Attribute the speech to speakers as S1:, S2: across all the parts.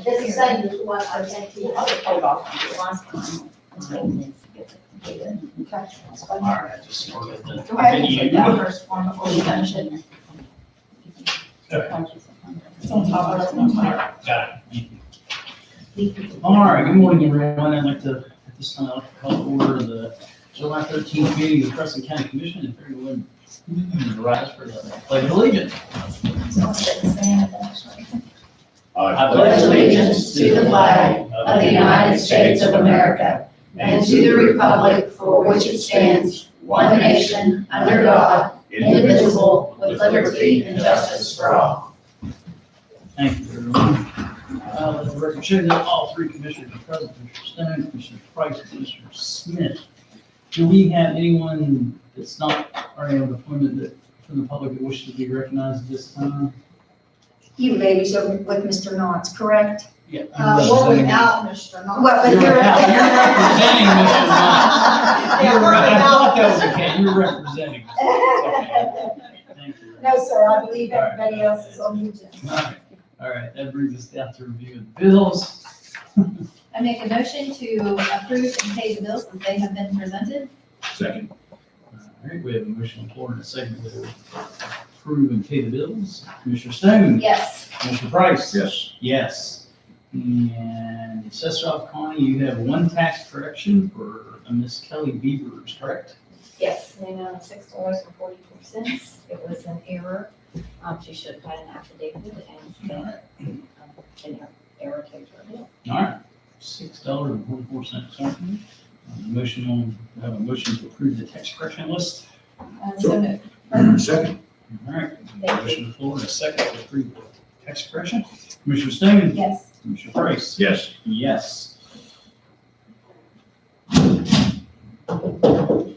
S1: This is saying that what I sent to you.
S2: I'll just hold off on the last one until this gets completed.
S1: Okay, that's fine.
S3: All right, just look at the
S2: Go ahead and
S3: video.
S2: take that first form before we finish it.
S3: Okay.
S2: It's on top of it.
S3: Got it. All right, good morning, everyone. I'd like to, at this time, I'd like to call to order the July 13th meeting of the Preston County Commission and everyone rise for the pledge of allegiance.
S4: I pledge allegiance to the flag of the United States of America and to the republic for which it stands, one nation, under God, indivisible, with liberty and justice for all.
S3: Thank you, everyone. Let the record show that all three commissioners are present, Commissioner Stone, Commissioner Price, and Commissioner Smith. Do we have anyone that's not already on appointment that, from the public that wishes to be recognized at this time?
S5: You ladies are with Mr. Knotts, correct?
S3: Yeah.
S1: We're without Mr. Knott.
S5: Well, but
S3: You're
S5: you're.
S3: representing Mr. Knott.
S1: Yeah, we're
S3: I thought that was
S1: without.
S3: okay, you're representing. Okay. Thank you.
S5: No, sir, I believe everybody else is on the agenda.
S3: All right, that brings us down to review of the bills.
S2: I make a motion to approve and pay the bills as they have been presented.
S4: Second.
S3: All right, we have a motion on the floor and a second to approve and pay the bills. Commissioner Stone?
S2: Yes.
S3: Commissioner Price?
S4: Yes.
S3: Yes. And Assessor Office Connie, you have one tax correction for Miss Kelly Beavers, correct?
S6: Yes, in the amount of $6.42. It was an error. She should have had an affidavit and an error to her bill.
S3: All right, $6.44. Motion on, have a motion to approve the tax correction list.
S2: So moved.
S4: Second.
S3: All right,
S6: Thank
S3: motion on the floor and a second to approve the tax correction. Commissioner Stone?
S2: Yes.
S3: Commissioner Price?
S4: Yes.
S3: Yes. All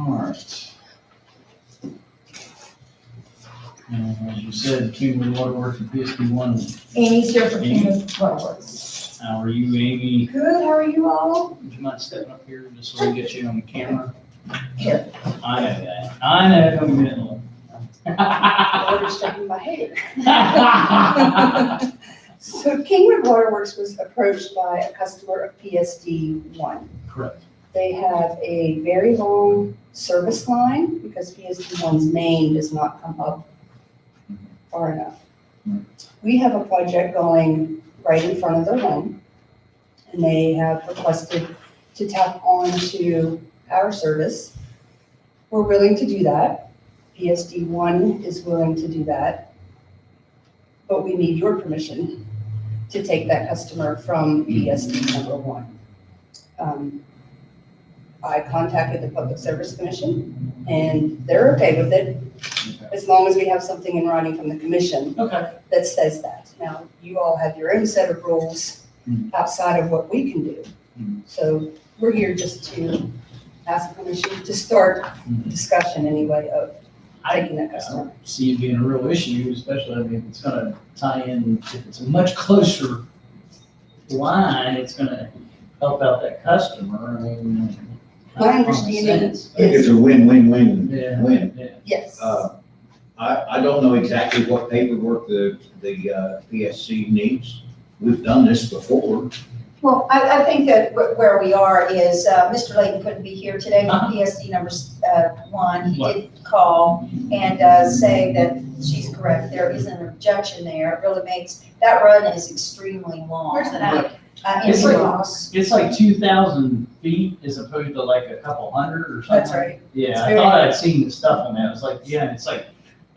S3: right. And as you said, Kingwood Waterworks and PSD one.
S5: Amy's here for Kingwood Waterworks.
S3: How are you, Amy?
S5: Good, how are you all?
S3: Would you mind stepping up here just so we can get you on the camera?
S5: Here.
S3: I know that. I know. Don't get it.
S5: Water's stuck in my hair. So Kingwood Waterworks was approached by a customer of PSD one.
S3: Correct.
S5: They have a very long service line because PSD one's main does not come up far enough. We have a project going right in front of their home, and they have requested to tap onto our service. We're willing to do that. PSD one is willing to do that, but we need your permission to take that customer from PSD number one. I contacted the Public Service Commission, and they're okay with it, as long as we have something in writing from the commission
S3: Okay.
S5: that says that. Now, you all have your own set of rules outside of what we can do. So we're here just to ask permission to start discussion anyway of taking that
S3: I
S5: customer.
S3: don't see it being a real issue, especially, I mean, it's gonna tie in, if it's a much closer line, it's gonna help out that customer, I mean.
S5: My understanding
S4: I think it's a win-win-win.
S3: Yeah.
S4: Win.
S3: Yeah.
S5: Yes.
S4: I don't know exactly what paperwork the PSC needs. We've done this before.
S5: Well, I think that where we are is, Mr. Layton couldn't be here today from PSD number one. He
S3: What?
S5: did call and say that she's correct. There is an objection there. It really makes, that run is extremely long.
S2: Where's it at?
S5: In
S3: It's like-
S5: Ross.
S3: It's like 2,000 feet as opposed to like a couple hundred or something.
S5: That's right. It's
S3: Yeah, I
S5: very
S3: thought I'd
S5: good.
S3: seen the stuff on that. It was like, yeah, it's like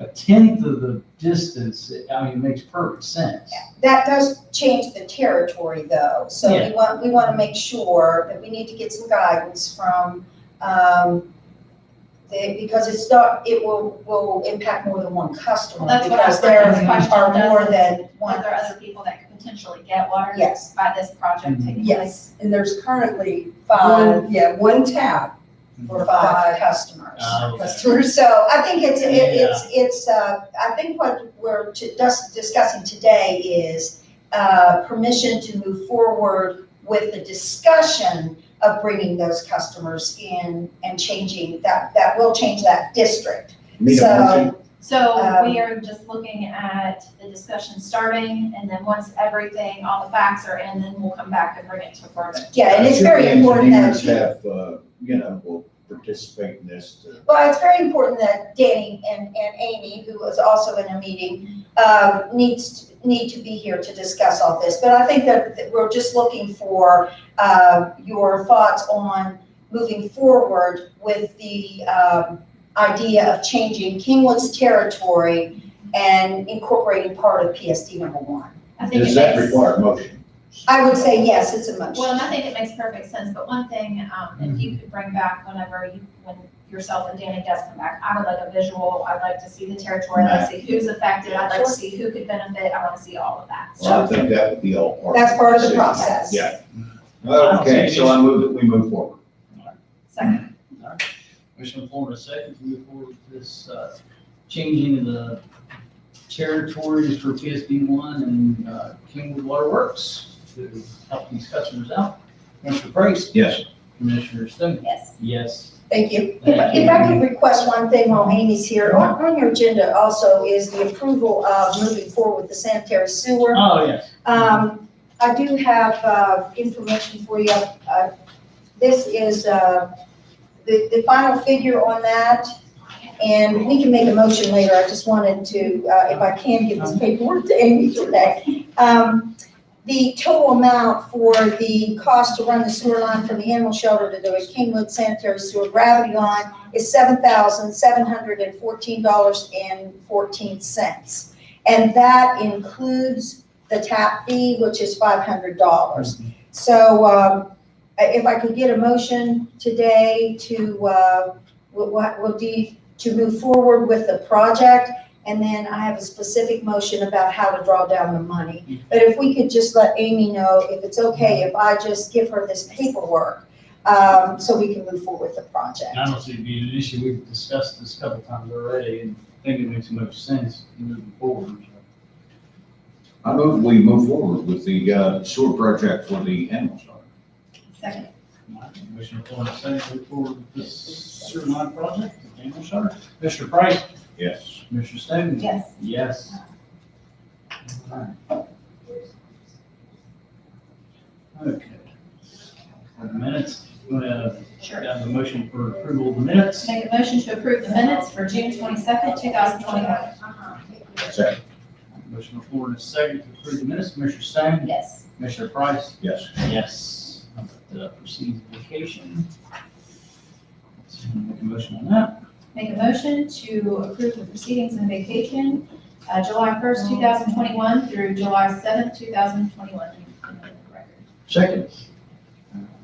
S3: a tenth of the distance. I mean, it makes perfect sense.
S5: That does change the territory though. So
S3: Yeah.
S5: we want to make sure that we need to get some guidance from, because it's not, it will impact more than one customer.
S2: Well, that's what I was
S5: because there
S2: thinking. The question
S5: are more than
S2: Are
S5: one.
S2: there other people that could potentially get water
S5: Yes.
S2: by this project taking place?
S5: Yes, and there's currently one tap for five customers.
S3: Okay.
S5: So I think I think what we're discussing today is permission to move forward with the discussion of bringing those customers in and changing that will change that district.
S4: Need a
S5: So,
S4: motion?
S2: So we are just looking at the discussion starting, and then once everything, all the facts are in, then we'll come back and bring it to further.
S5: Yeah, and it's very important that,
S7: Engineers have, will participate in this.
S5: well, it's very important that Danny and Amy, who was also in a meeting, need to be here to discuss all this. But I think that we're just looking for your thoughts on moving forward with the idea of changing Kingwood's territory and incorporating part of PSD number 1.
S2: I think
S7: Does
S2: it
S7: that
S2: makes,
S7: require a motion?
S5: I would say yes, it's a motion.
S2: well, and I think it makes perfect sense, but one thing, if you could bring back when yourself and Danny does come back, I would like a visual, I'd like to see the territory, I'd like to see who's affected, I'd like to see who could benefit, I want to see all of that.
S7: Well, I
S2: So,
S7: think that would be all part.
S5: That's part of the
S7: decision.
S5: process.
S7: Yeah. Okay, so I move that we move forward.
S2: second,
S3: Commissioner Ford, a second to move forward with this, changing of the territories for PSB 1 and, Kingwood Water Works to help these customers out. Commissioner Price?
S7: Yes.
S3: Commissioner Stone?
S2: yes.
S3: Yes.
S5: Thank you.
S3: Thank
S5: If I could request one thing while Amy's here, on your agenda also is the approval of moving forward with the sanitary sewer.
S3: Oh, yes.
S5: I do have information for you. This is the final figure on that, and we can make a motion later. I just wanted to, if I can, give this paperwork to Amy today. The total amount for the cost to run the sewer line from the animal shelter to the Kingwood sanitary sewer gravity line is $7,714.14. And that includes the tap fee, which is $500. So if I could get a motion today to move forward with the project, and then I have a specific motion about how to draw down the money. But if we could just let Amy know if it's okay if I just give her this paperwork, so we can move forward with the project.
S3: I don't see it being an issue. We've discussed this a couple times already, and I think it makes much sense moving forward.
S7: I move we move forward with the sewer project for the animal shelter.
S2: Second,
S3: Commissioner Ford, a second to move forward with this sewer line project, the animal shelter. Commissioner Price?
S7: Yes.
S3: Commissioner Stone?
S2: yes.
S3: Yes. All right. Okay. For the minutes, we have
S2: Sure.
S3: a motion for approval of the minutes.
S2: Make a motion to approve the minutes for June 22nd, 2021.
S7: Second.
S3: Motion for Ford, a second to approve the minutes. Commissioner Stone?
S2: Yes.
S3: Commissioner Price?
S7: Yes.
S3: Yes. How about proceed to vacation? Let's make a motion on that.
S2: Make a motion to approve the proceedings and vacation, July 1st, 2021 through July 7th, 2021.
S7: Second.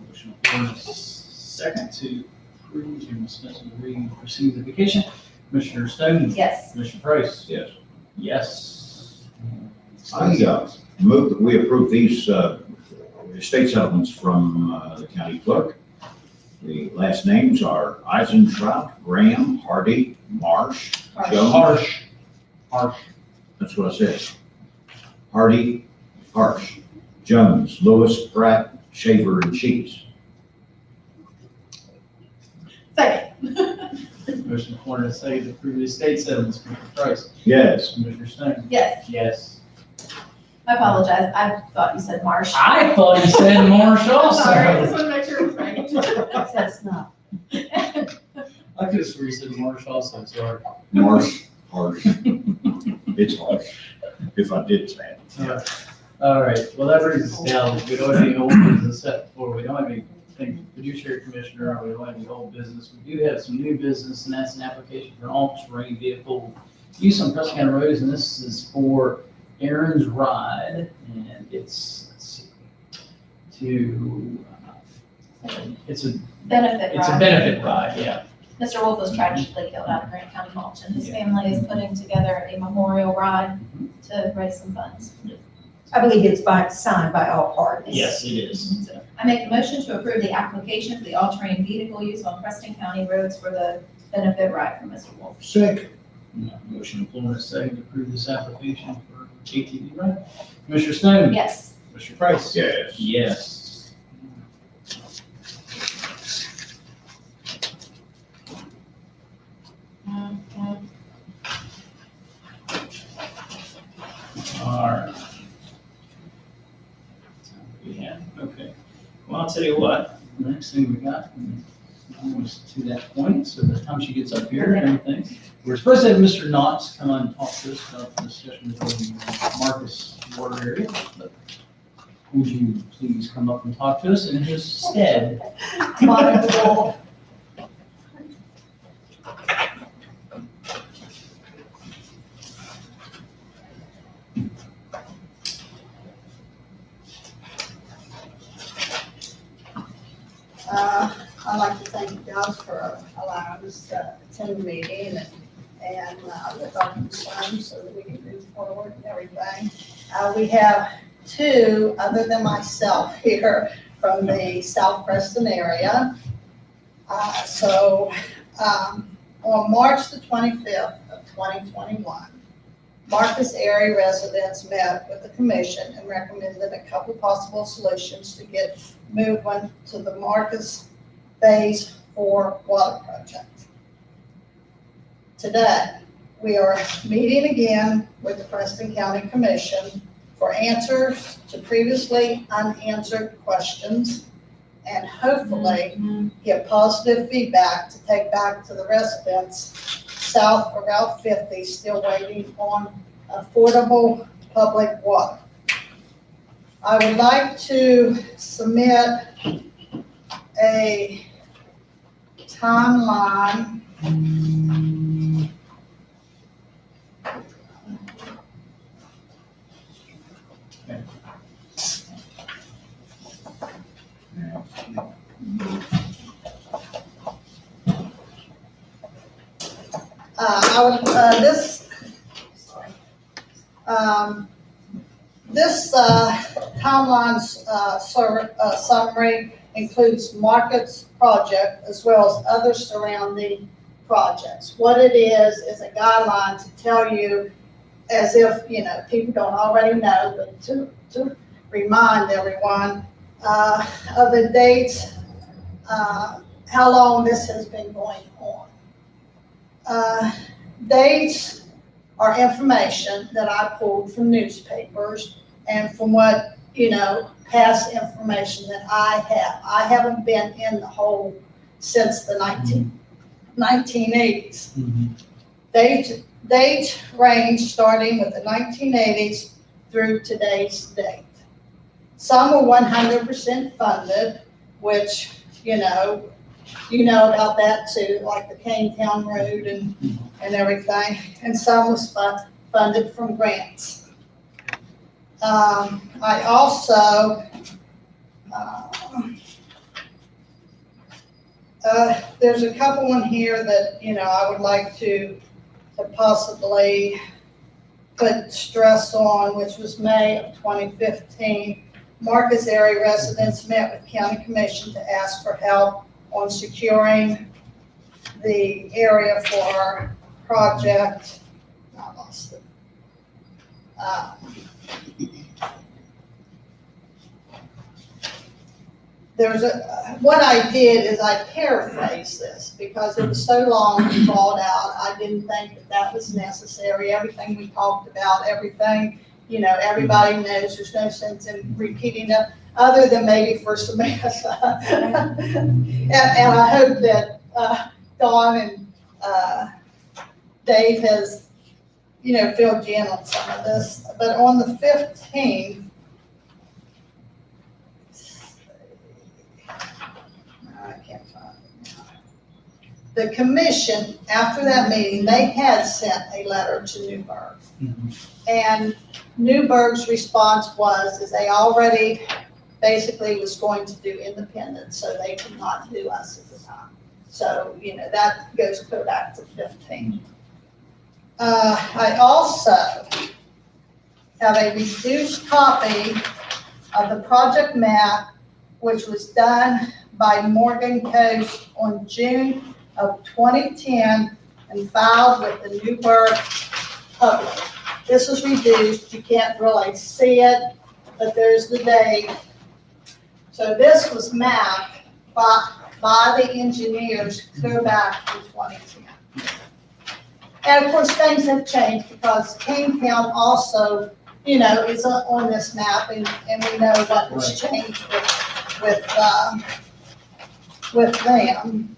S3: Motion for a second to approve and discuss and agree to proceed with vacation. Commissioner Stone?
S2: Yes.
S3: Commissioner Price?
S7: Yes.
S3: Yes.
S7: I move that we approve these estate settlements from the county clerk. The last names are Eisentraut, Graham, Hardy, Marsh, Jones.
S3: Harsh.
S7: That's what I said. Hardy, Harsh, Jones, Lewis, Pratt, Shaver, and Cheese.
S2: Second.
S3: Motion for a second to approve the estate settlements. Commissioner Price?
S7: Yes.
S3: Commissioner Stone?
S2: Yes.
S3: Yes.
S2: I apologize. I thought you said Marsh.
S3: I thought you said Marsh also.
S2: Sorry, I just want to make sure it was right.
S5: That's not.
S3: I could have sworn you said Marsh also, sorry.
S7: Marsh, harsh. It's harsh, if I did say it.
S3: All right, well, that brings us down, we don't have any old business set before, we don't have anything, fiduciary commissioner, or we don't have any old business. We do have some new business, and that's an application for an all-terrain vehicle use on Preston County roads, and this is for Aaron's Ride, and it's, let's see, it's a
S2: Benefit
S3: It's a
S2: ride.
S3: benefit ride, yeah.
S2: Mr. Wolf was tragically killed out of Grant County Mulch, and his family is putting together a memorial ride to raise some funds.
S5: I believe it's signed by all parties.
S3: Yes, it is.
S2: So I make a motion to approve the application for the all-terrain vehicle use on Preston County roads for the benefit ride from Mr. Wolf.
S7: Second.
S3: Motion for a second to approve this application for ATV ride. Commissioner Stone?
S2: Yes.
S3: Commissioner Price?
S7: Yes.
S3: Yes. We have, okay. Well, I'll tell you what, the next thing we got, almost to that point, so by the time she gets up here and everything, we're supposed to have Mr. Knotts come on and talk to us about the discussion regarding Marcus water area, but would you please come up and talk to us in his stead?
S1: Wonderful. I'd like to thank you guys for allowing us to attend the meeting and with our concerns so that we can move forward and everything. We have two, other than myself, here from the South Preston area. On March the 25th of 2021, Marcus area residents met with the commission and recommended a couple possible solutions to get moving to the Marcus Phase 4 water project. Today, we are meeting again with the Preston County Commission for answers to previously unanswered questions and hopefully get positive feedback to take back to the residents south of Route 50 still waiting on affordable public water. I would like to submit a timeline. This timeline summary includes Marcus project as well as other surrounding projects. What it is a guideline to tell you, as if, people don't already know, but to remind everyone of the dates, how long this has been going on. Dates are information that I pulled from newspapers and from what, past information that I have. I haven't been in the hole since the 1980s. Dates range starting with the 1980s through today's date. Some are 100% funded, which, you know about that too, like the Canetown Road and everything. And some was funded from grants. I also, there's a couple in here that, I would like to possibly put stress on, which was May of 2015. Marcus area residents met with county commission to ask for help on securing the area for our project. I lost it. What I did is I paraphrased this because it was so long and drawn out. I didn't think that was necessary. Everything we talked about, everything, everybody knows. There's no sense in repeating it other than maybe for Samantha. and I hope that Dawn and Dave has, filled you in on some of this. But on the 15th, the commission, after that meeting, they had sent a letter to Newburgh. And Newburgh's response was they already basically was going to do independent, so they could not do us at the time. So, that goes clear back to 15. I also have a reduced copy of the project map, which was done by Morgan Coast on June of 2010 and filed with the Newburgh Public. This is reduced, you can't really see it, but there's the date. So this was mapped by the engineers clear back in 2010. And of course, things have changed because Canetown also, is on this map, and we know what was changed with them.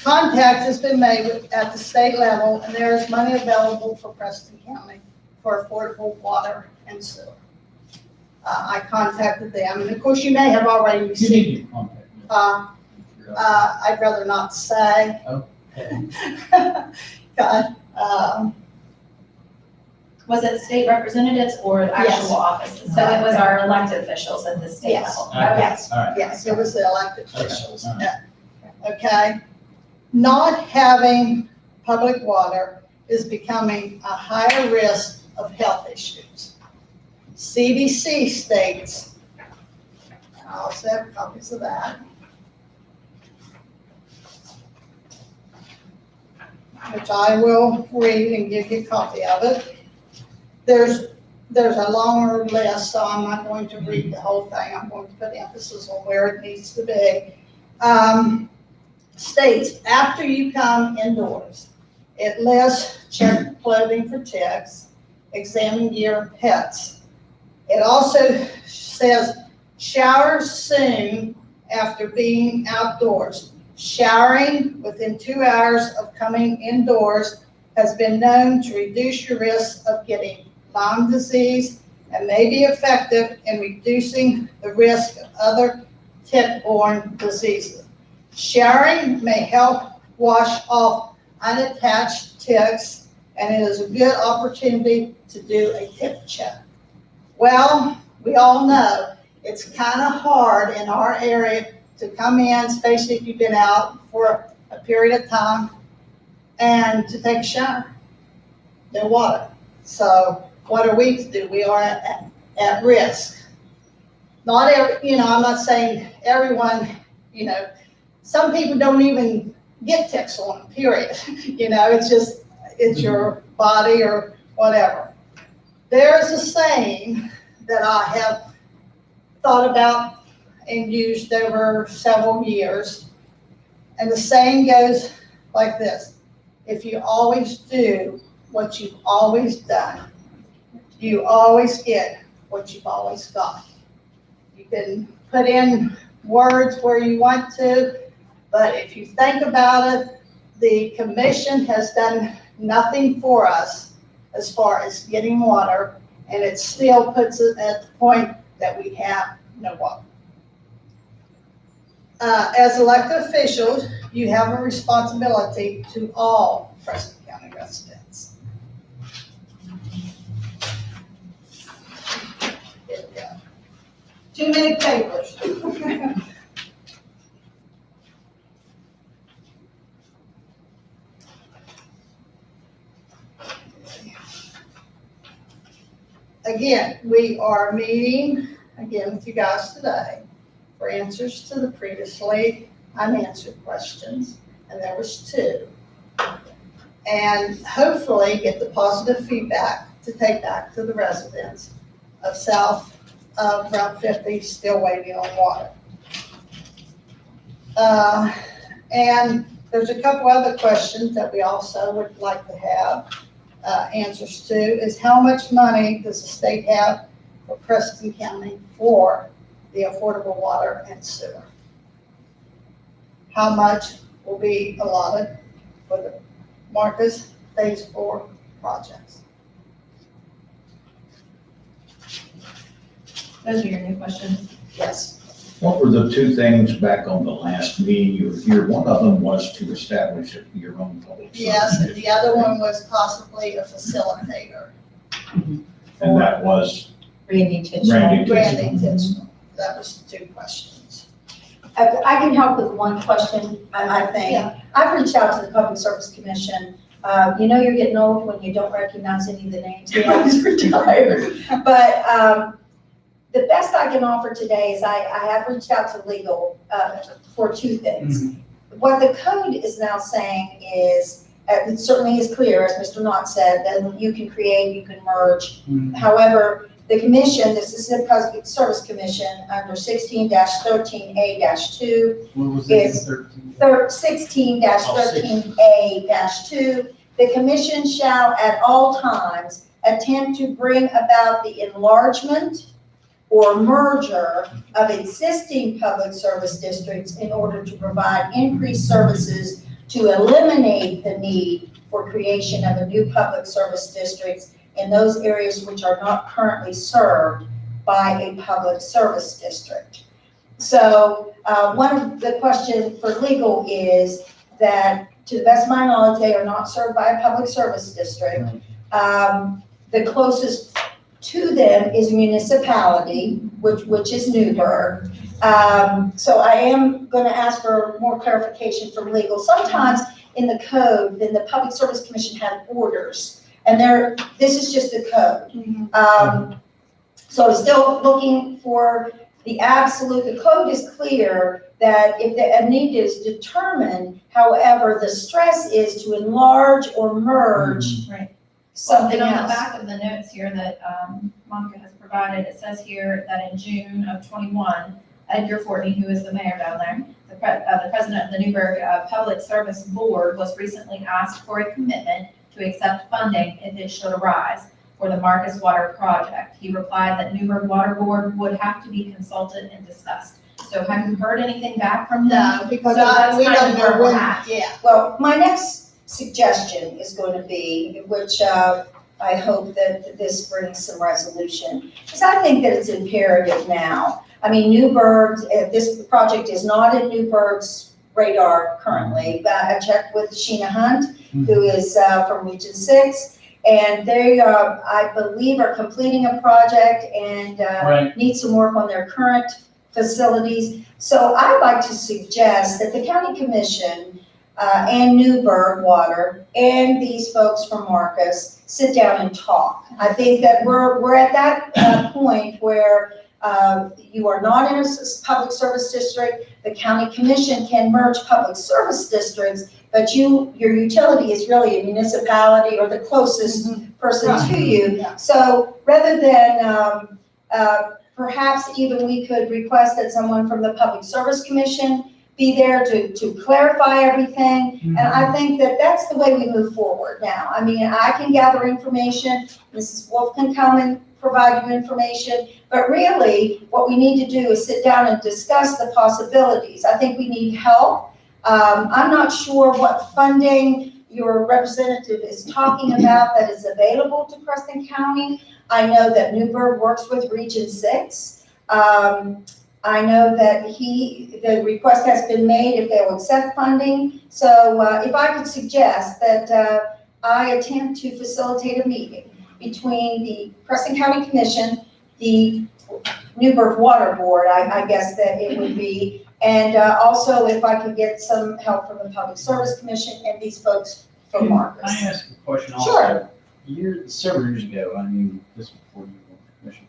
S1: Contact has been made at the state level, and there is money available for Preston County for affordable water and sewer. I contacted them, and of course, you may have already
S3: You
S1: received.
S3: need your contact.
S1: I'd rather not say.
S3: Okay.
S1: God,
S2: Was it state representatives or
S1: Yes.
S2: actual offices? So it was our elected officials at the state
S1: Yes.
S2: level?
S3: Okay.
S1: Yes.
S3: All right.
S1: yes, it was the elected
S3: Okay,
S1: officials.
S3: all right.
S1: Okay? Not having public water is becoming a higher risk of health issues. CDC states, I also have copies of that, which I will read and give you a copy of it. There's a longer list, so I'm not going to read the whole thing. I'm going to put emphasis on where it needs to be. States, after you come indoors, it lists check clothing for ticks, examine gear and pets. It also says shower soon after being outdoors. Showering within 2 hours of coming indoors has been known to reduce your risk of getting Lyme disease and may be effective in reducing the risk of other tick-borne diseases. Showering may help wash off unattached ticks, and it is a good opportunity to do a tick check. Well, we all know it's kind of hard in our area to come in, especially if you've been out for a period of time, and to take a shower. No water. So what are we to do? We are at risk. Not every, I'm not saying everyone, some people don't even get ticks on them, period. It's your body or whatever. There's a saying that I have thought about and used over several years. And the saying goes like this: if you always do what you've always done, you always get what you've always got. You can put in words where you want to, but if you think about it, the commission has done nothing for us as far as getting water, and it still puts it at the point that we have no water. As elected officials, you have a responsibility to all Preston County residents. Here we go. Too many papers. Again, we are meeting again with you guys today for answers to the previously unanswered questions, and there was 2. And hopefully get the positive feedback to take back to the residents of south of Route 50 still waiting on water. And there's a couple other questions that we also would like to have answers to, is how much money does the state have for Preston County for the affordable water and sewer? How much will be allotted for the Marcus Phase 4 projects?
S2: Those are your new questions.
S1: Yes.
S7: What were the 2 things back on the last meeting you were here? One of them was to establish your own public service.
S1: Yes, and the other one was possibly a facilitator.
S7: And that was
S6: Randy Titchell.
S1: Randy Titchell. That was 2 questions.
S5: I can help with one question, I think.
S1: Yeah.
S5: I've reached out to the Public Service Commission. You're getting old when you don't recognize any of the names. We always retired. But the best I can offer today is I have reached out to legal for 2 things. What the code is now saying is, it certainly is clear, as Mr. Knott said, that you can create, you can merge. However, the commission, this is the Public Service Commission, under 16-13A-2,
S3: What was
S5: Is
S3: it, 13?
S5: 16-13A-2 The commission shall at all times attempt to bring about the enlargement or merger of existing public service districts in order to provide increased services to eliminate the need for creation of a new public service districts in those areas which are not currently served by a public service district. So one of the questions for legal is that, to the best of my knowledge, they are not served by a public service district. The closest to them is municipality, which is Newburgh. So I am going to ask for more clarification from legal. Sometimes in the code, then the Public Service Commission has orders, and this is just the code. So I'm still looking for the absolute. The code is clear that if a need is determined, however, the stress is to enlarge or merge
S2: Right.
S5: something
S2: And on the
S5: else.
S2: back of the notes here that Monica has provided, it says here that in June of '21, Edgar Fortney, who is the mayor down there, the president of the Newburgh Public Service Board, was recently asked for a commitment to accept funding if it should arise for the Marcus Water Project. He replied that Newburgh Water Board would have to be consulted and discussed. So have you heard anything back from them?
S1: No, because
S2: So that's
S1: we
S2: kind
S1: don't
S2: of
S1: know
S2: where we're
S1: when,
S2: at.
S1: yeah.
S5: Well, my next suggestion is going to be, which I hope that this brings some resolution, because I think that it's imperative now. I mean, Newburgh, this project is not in Newburgh's radar currently, but I checked with Sheena Hunt, who is from Region 6, and they, I believe, are completing a project and need some work on their current facilities. So I'd like to suggest that the county commission and Newburgh Water and these folks from Marcus sit down and talk. I think that we're at that point where you are not in a public service district. The county commission can merge public service districts, but your utility is really a municipality or the closest person to you.
S1: Yeah.
S5: So rather than perhaps even we could request that someone from the Public Service Commission be there to clarify everything. And I think that that's the way we move forward now. I mean, I can gather information, Mrs. Wolf can come and provide you information, but really what we need to do is sit down and discuss the possibilities. I think we need help. I'm not sure what funding your representative is talking about that is available to Preston County. I know that Newburgh works with Region 6. I know that the request has been made if they'll accept funding. So if I could suggest that I attempt to facilitate a meeting between the Preston County Commission, the Newburgh Water Board, I guess that it would be, and also if I could get some help from the Public Service Commission and these folks from Marcus.
S3: Can I ask a question also?
S5: Sure.
S3: Several years ago, I mean, this was before you were on the commission,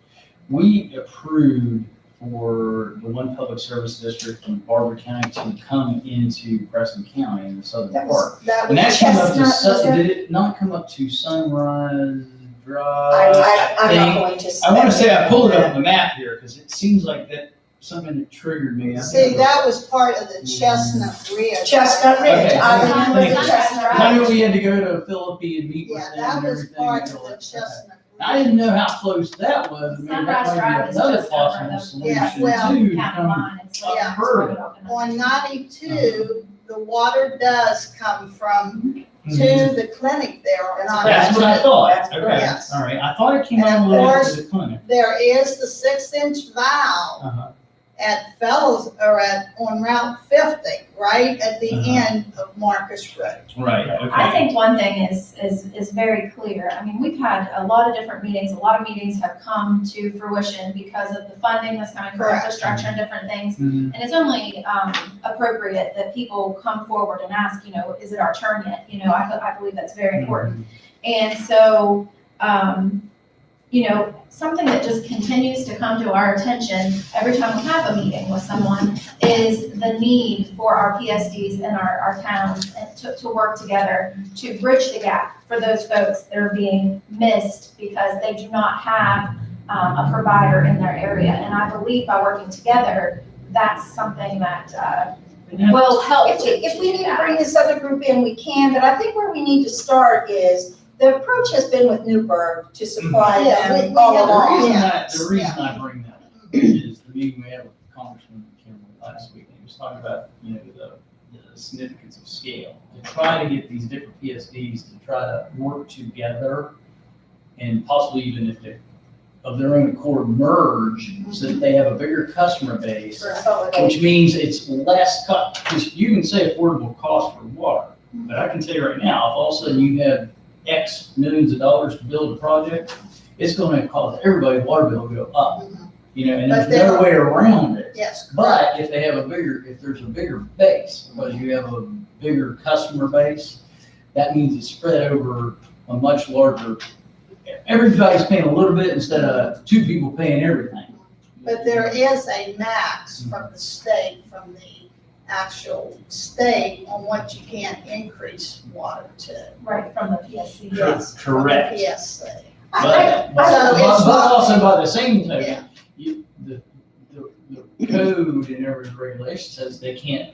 S3: we approved for the one public service district in Barber County to come into Preston County in the southern part.
S5: That
S3: And
S5: was
S3: that came up to,
S5: Chestnut.
S3: did it not come up to Sunrise Drive?
S5: I'm not
S3: think?
S5: going to.
S3: I want to say I pulled it up on the map here because it seems like that something that triggered me.
S1: See, that was part of the Chestnut Ridge.
S5: Chestnut Ridge.
S3: Okay.
S5: I remember the
S3: Thank you.
S5: Chestnut
S3: I
S5: Ridge.
S3: knew we had to go to Philippi and meet with
S1: Yeah,
S3: them
S1: that
S3: and
S1: was
S3: everything.
S1: part of
S3: until
S1: the
S3: that-
S1: Chestnut Ridge.
S3: I didn't know how close that was. Maybe that
S2: Sunrise Drive
S3: might be
S2: is
S3: another
S2: just
S3: possible
S2: over
S3: solution
S1: Yeah, well,
S3: too. to
S2: County
S3: come-
S2: line, it's like
S1: Yeah.
S2: spread it up in the-
S1: On 92, the water does come from
S3: Mhm.
S1: to the clinic there. And on
S3: That's what I
S1: 92.
S3: thought.
S5: That's
S3: Okay,
S1: correct.
S3: all right. I thought it came
S1: And
S3: out
S1: of
S3: a little bit
S1: course-
S3: to the clinic.
S1: There is the 6-inch valve
S3: Uh-huh.
S1: at on Route 50, right at the
S3: Uh-huh.
S1: end of Marcus Road.
S3: Right,
S2: I
S3: okay.
S2: think one thing is very clear. I mean, we've had a lot of different meetings. A lot of meetings have come to fruition because of the funding that's coming for
S1: Correct.
S2: infrastructure and different things.
S3: Mhm.
S2: And it's only appropriate that people come forward and ask, is it our turn yet? I believe that's very important. And so, something that just continues to come to our attention every time we have a meeting with someone is the need for our PSDs and our towns to work together to bridge the gap for those folks that are being missed because they do not have a provider in their area. And I believe by working together, that's something that will help
S5: If we need to
S2: that.
S5: bring this other group in, we can, but I think where we need to start is, the approach has been with Newburgh to supply
S1: Yeah,
S5: them
S1: we
S5: all
S1: have-
S5: along.
S1: Yeah.
S3: The reason I bring that up is the meeting we had with Congressman Kimberly last week, and he was talking about, the significance of scale. To try to get these different PSDs to try to work together and possibly even if they, of their own accord, merge so that they have a bigger customer base, which means it's less cut, because you can say affordable cost for water, but I can tell you right now, if all of a sudden you have X millions of dollars to build a project, it's gonna cause everybody's water bill to go up, and
S1: But
S3: there's no way around it.
S1: Yes.
S3: But if there's a bigger base, because you have a bigger customer base, that means it's spread over a much larger, everybody's paying a little bit instead of two people paying everything.
S1: But there is a max from the state, from the actual state on what you can increase water to.
S2: Right, from the PSC.
S1: Yes, from the
S3: Correct.
S1: PSC.
S3: But
S1: So it's not-
S3: also by the same token,
S1: Yeah.
S3: the code and every regulation says they can't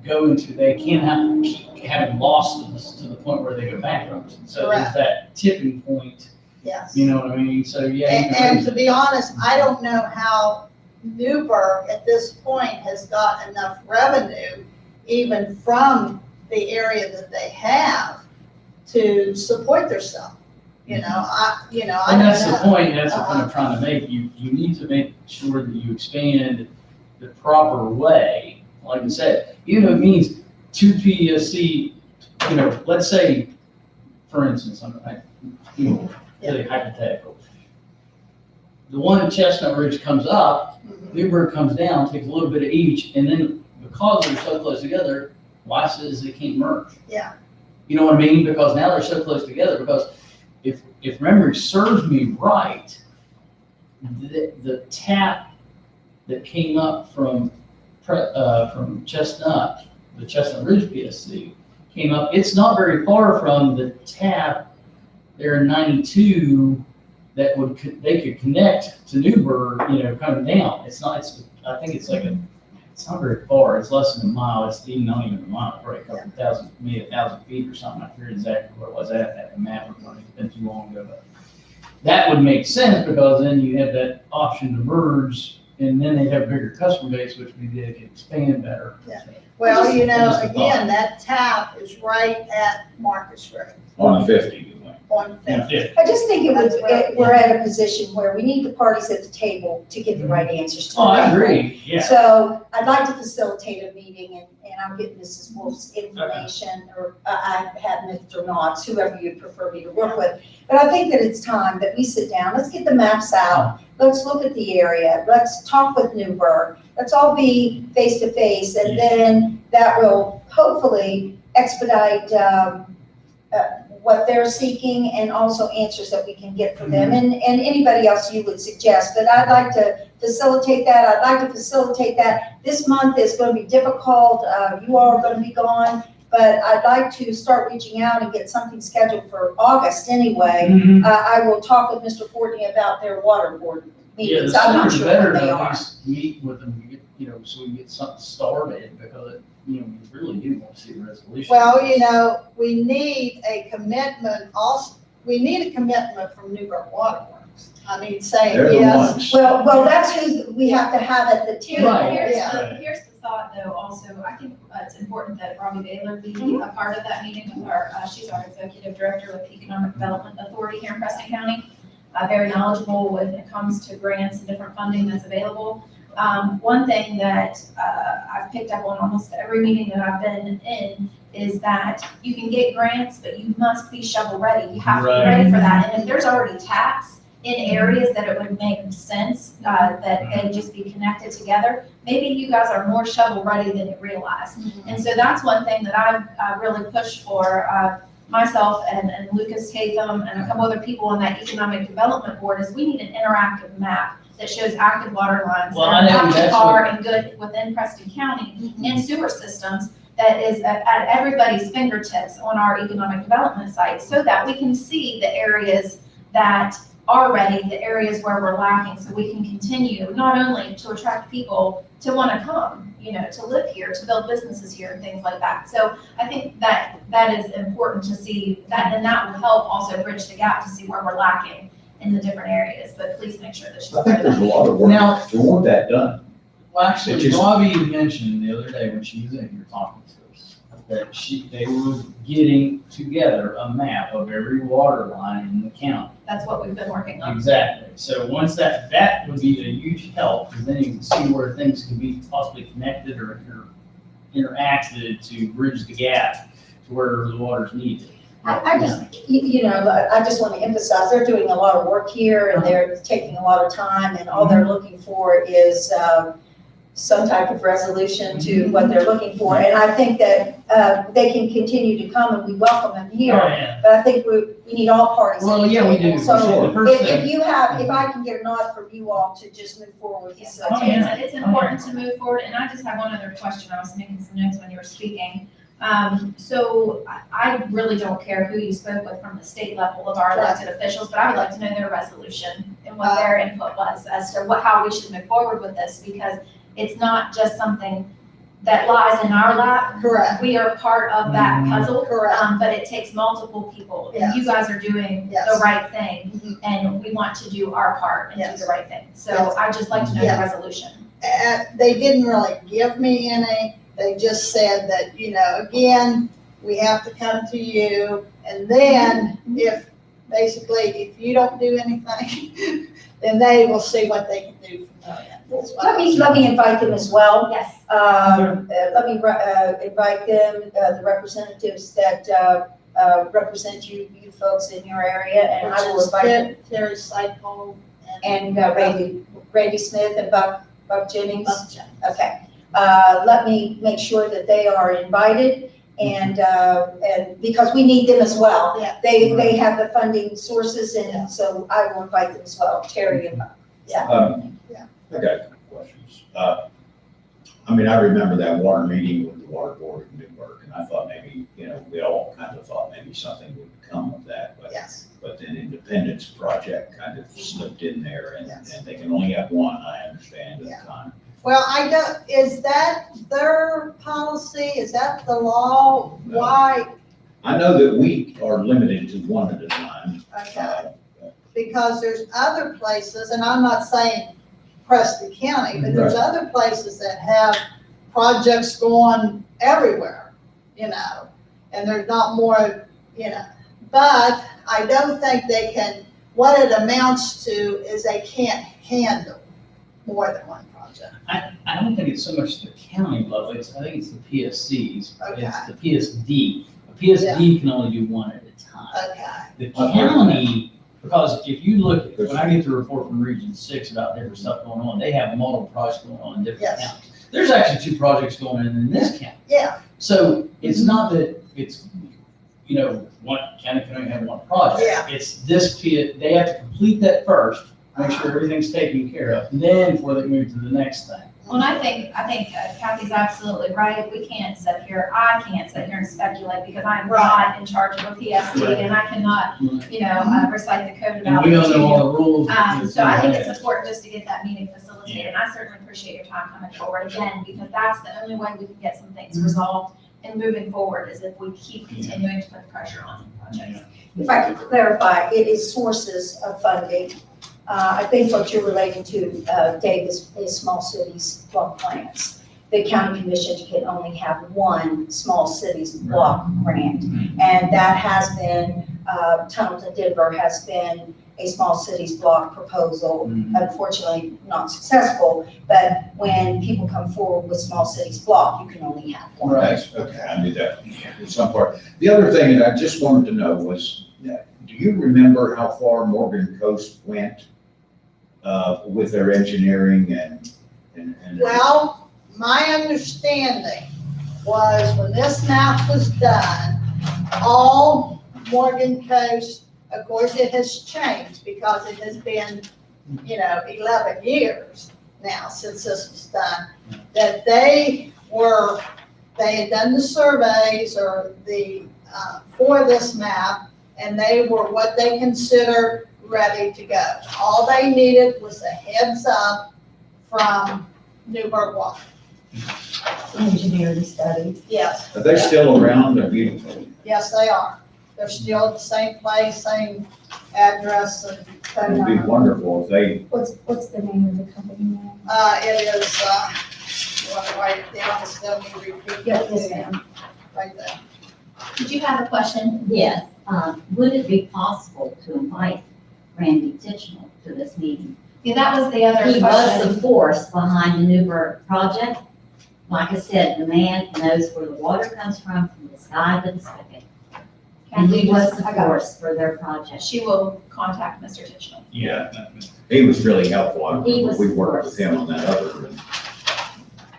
S3: they can't keep having losses to the point where they go bankrupt. So there's
S1: Correct.
S3: that tipping point,
S1: Yes.
S3: you know what I mean? So, yeah. you can
S1: And
S3: raise
S1: to
S3: it.
S1: be honest, I don't know how Newburgh at this point has got enough revenue, even from the area that they have, to support themselves. I
S3: And
S1: don't
S3: that's the
S1: know.
S3: point, that's the point I'm trying to make. You need to make sure that you expand the proper way. Like I said, even if it means two PSC, let's say, for instance, really hypothetical. The one at Chestnut Ridge comes up,
S1: Mhm.
S3: Newburgh comes down, takes a little bit of each, and then because they're so close together, why says they can't merge?
S1: Yeah.
S3: You know what I mean? Because now they're so close together, because if memory serves me right, the tap that came up from Chestnut, the Chestnut Ridge PSC, came up, it's not very far from the tap there in 92 that they could connect to Newburgh, coming down. I think it's it's not very far, it's less than a mile, it's not even a mile, probably a couple thousand, maybe 1,000 feet or something. I forget exactly where it was at the map, it's been too long ago, but that would make sense, because then you have that option to merge, and then they have a bigger customer base, which means they can expand better.
S1: Well,
S3: Just a
S1: again, that tap is right at Marcus Road
S7: On 50,
S1: on
S3: Yeah,
S1: Fifth.
S3: yeah.
S5: I just think
S1: That's right.
S5: we're at a position where we need the parties at the table to get the right answers to.
S3: Oh, I
S5: that.
S3: agree, yeah.
S5: So I'd like to facilitate a meeting, and I'm getting Mrs. Wolf's information, or I have Mr. Knox, whoever you prefer me to work with. But I think that it's time that we sit down, let's get the maps out, let's look at the area, let's talk with Newburgh, let's all be face to face, and then that will hopefully expedite, what they're seeking, and also answers that we can get from them, and anybody else you would suggest. But I'd like to facilitate that. This month is going to be difficult. You all are going to be gone, but I'd like to start reaching out and get something scheduled for August anyway.
S3: Mhm.
S5: I will talk with Mr. Fortney about their water board
S3: Yeah,
S5: meetings.
S3: the
S5: I'm not
S3: sooner
S5: sure
S3: the better
S5: what they
S3: to at
S5: are.
S3: least meet with them, so we can get something started, because, we really do want to see a resolution.
S1: Well, we need a commitment also, we need a commitment from Newburgh Waterworks. I mean, saying
S7: they're the
S1: yes.
S7: ones.
S5: Well, that's who we have to have at the table.
S3: Right.
S2: Here's the thought though, also, I think it's important that Robbie Baylor be a part of that meeting with she's our executive director with the Economic Development Authority here in Preston County. Very knowledgeable when it comes to grants and different funding that's available. One thing that I've picked up on almost every meeting that I've been in is that you can get grants, but you must be shovel ready. You have to be ready for that. And if there's already taps in areas that it would make sense that they just be connected together, maybe you guys are more shovel ready than you realize. And so that's one thing that I've really pushed for myself and Lucas Tatham and a couple other people on that economic development board is we need an interactive map that shows active water lines
S3: Well, I
S2: that
S3: know
S2: are
S3: that's
S2: are and good within Preston County and sewer systems that is at everybody's fingertips on our economic development site so that we can see the areas that are ready, the areas where we're lacking, so we can continue not only to attract people to want to come, to live here, to build businesses here and things like that. So I think that is important to see that, and that will help also bridge the gap to see where we're lacking in the different areas, but please make sure that she's
S7: I think
S2: aware of
S7: there's a
S2: that.
S7: lot of work.
S3: Now-
S7: We want that done.
S3: Well, actually,
S7: Which is-
S3: Robbie mentioned the other day when she was in here talking to us, that they were getting together a map of every water line in the county.
S2: That's what we've been working on.
S3: Exactly. So once that would be a huge help, because then you can see where things can be possibly connected or interacted to bridge the gap to where the water's needed.
S8: I just, I just want to emphasize, they're doing a lot of work here and they're taking a lot of time and all they're looking for is some type of resolution to what they're looking for. And I think that they can continue to come and we welcome them
S3: Oh,
S8: here.
S3: yeah.
S8: But I think we need all parties. at
S3: Well,
S8: the
S3: yeah, we
S8: table.
S3: do.
S8: So
S3: Sure. The first
S8: if
S3: thing-
S8: if I can get a nod from you all to just move forward with this.
S3: Oh, yeah.
S2: It's important to move forward, and I just have one other question. I was making some notes when you were speaking. So I really don't care who you spoke with from the state level of our elected officials, but I would like to know their resolution and what their input was as to how we should move forward with this, because it's not just something that lies in our lap.
S1: Correct,
S2: We are part of that puzzle,
S1: correct.
S2: but it takes multiple people, and you guys are doing the
S1: Yes.
S2: right thing,
S1: Mhm.
S2: and we want to do our part and
S1: Yes.
S2: do the right thing. So
S1: Yes.
S2: I'd just like to know
S1: Yes.
S2: the resolution.
S1: They didn't really give me any, they just said that, again, we have to come to you, and then if you don't do anything, then they will see what they can do from there. That's what I was-
S8: Let me invite them as well.
S2: Yes.
S8: Let me invite them, the representatives that represent you folks in your area, and I will
S1: Which is
S8: invite them.
S1: Terry Seipel
S8: And Randy Smith and Buck Jennings.
S1: Buck Jones.
S8: Okay. Let me make sure that they are invited, and because we need them as well.
S1: Yeah.
S8: They have the funding sources, and so I will invite them as well, Terry and Buck.
S7: I got a couple questions. I remember that water meeting with the water board in Newburgh, and I thought maybe, we all kind of thought maybe something would come of that,
S1: Yes,
S7: but then Independence Project kind of slipped in there, and
S1: Yes.
S7: they can only have one, I understand,
S1: Yeah.
S7: at a time.
S1: well, is that their policy, is that the law?
S7: No.
S1: Why?
S7: I know that we are limited to one at a time.
S1: Okay, because there's other places, and I'm not saying Preston County, but there's other places that have projects going everywhere, and there's not more, but I don't think they can, what it amounts to is they can't handle more than one project.
S3: I don't think it's so much the county level, I think it's the PSCs.
S1: Okay.
S3: It's the PSD. The PSD can only do one at a time.
S1: Okay,
S3: The county, because if you look, when I get the report from Region 6 about different stuff going on, they have multiple projects going on in different
S1: Yes.
S3: counties. There's actually 2 projects going in this county.
S1: yeah,
S3: So it's not that it's, one county can only have one project.
S1: Yeah.
S3: It's they have to complete that first, make sure everything's taken care of, and then before they move to the next thing.
S2: Well, and I think Kathy's absolutely right. I can't sit here and speculate because I'm not in charge of a PSD
S3: Right.
S2: and I cannot, recite the code
S3: And
S2: about
S3: we
S2: it
S3: don't
S2: to
S3: know
S2: you.
S3: all the rules.
S2: So I think it's important just to get that meeting facilitated, and I certainly appreciate your time coming forward again, because that's the only way we can get some things resolved and moving forward, is if we keep continuing to put pressure on projects.
S8: If I could clarify, it is sources of funding. I think what you're relating to, Dave, is small cities block grants. The county commission can only have one small cities block grant. And that has been, Tunnel to Denver has been a small cities block proposal, unfortunately not successful. But when people come forward with small cities block, you can only have one.
S7: Right, okay, I knew that in some part. The other thing that I just wanted to know was, do you remember how far Morgan Coast went with their engineering and?
S1: well, my understanding was when this map was done, all Morgan Coast, of course, it has changed because it has been, 11 years now since this was done, that they had done the surveys or for this map, and they were what they consider ready to go. All they needed was a heads up from Newburgh Water.
S8: Engineer the study.
S1: Yes,
S7: Are they still around? Have you,
S1: yes, they are. They're still at the same place, same address, and phone
S7: it'd be
S1: number.
S7: wonderful if they,
S8: What's the name of the company name?
S1: It is, you want to write it down, still need to repeat.
S8: Yeah,
S1: it
S8: yes,
S1: to you.
S8: ma'am.
S1: Right there.
S2: Did you have a question?
S4: Yes, would it be possible to invite Randy Titchnell to this meeting?
S2: Yeah, that was the other
S4: He was
S2: question.
S4: the force behind the Newburgh project. Like I said, the man knows where the water comes from the sky to the spigot. And he was the force for their project.
S2: She will contact Mr. Titchnell.
S3: Yeah.
S7: he was really helpful.
S4: He was
S7: We
S4: the
S7: worked
S4: force.
S7: with him on that other.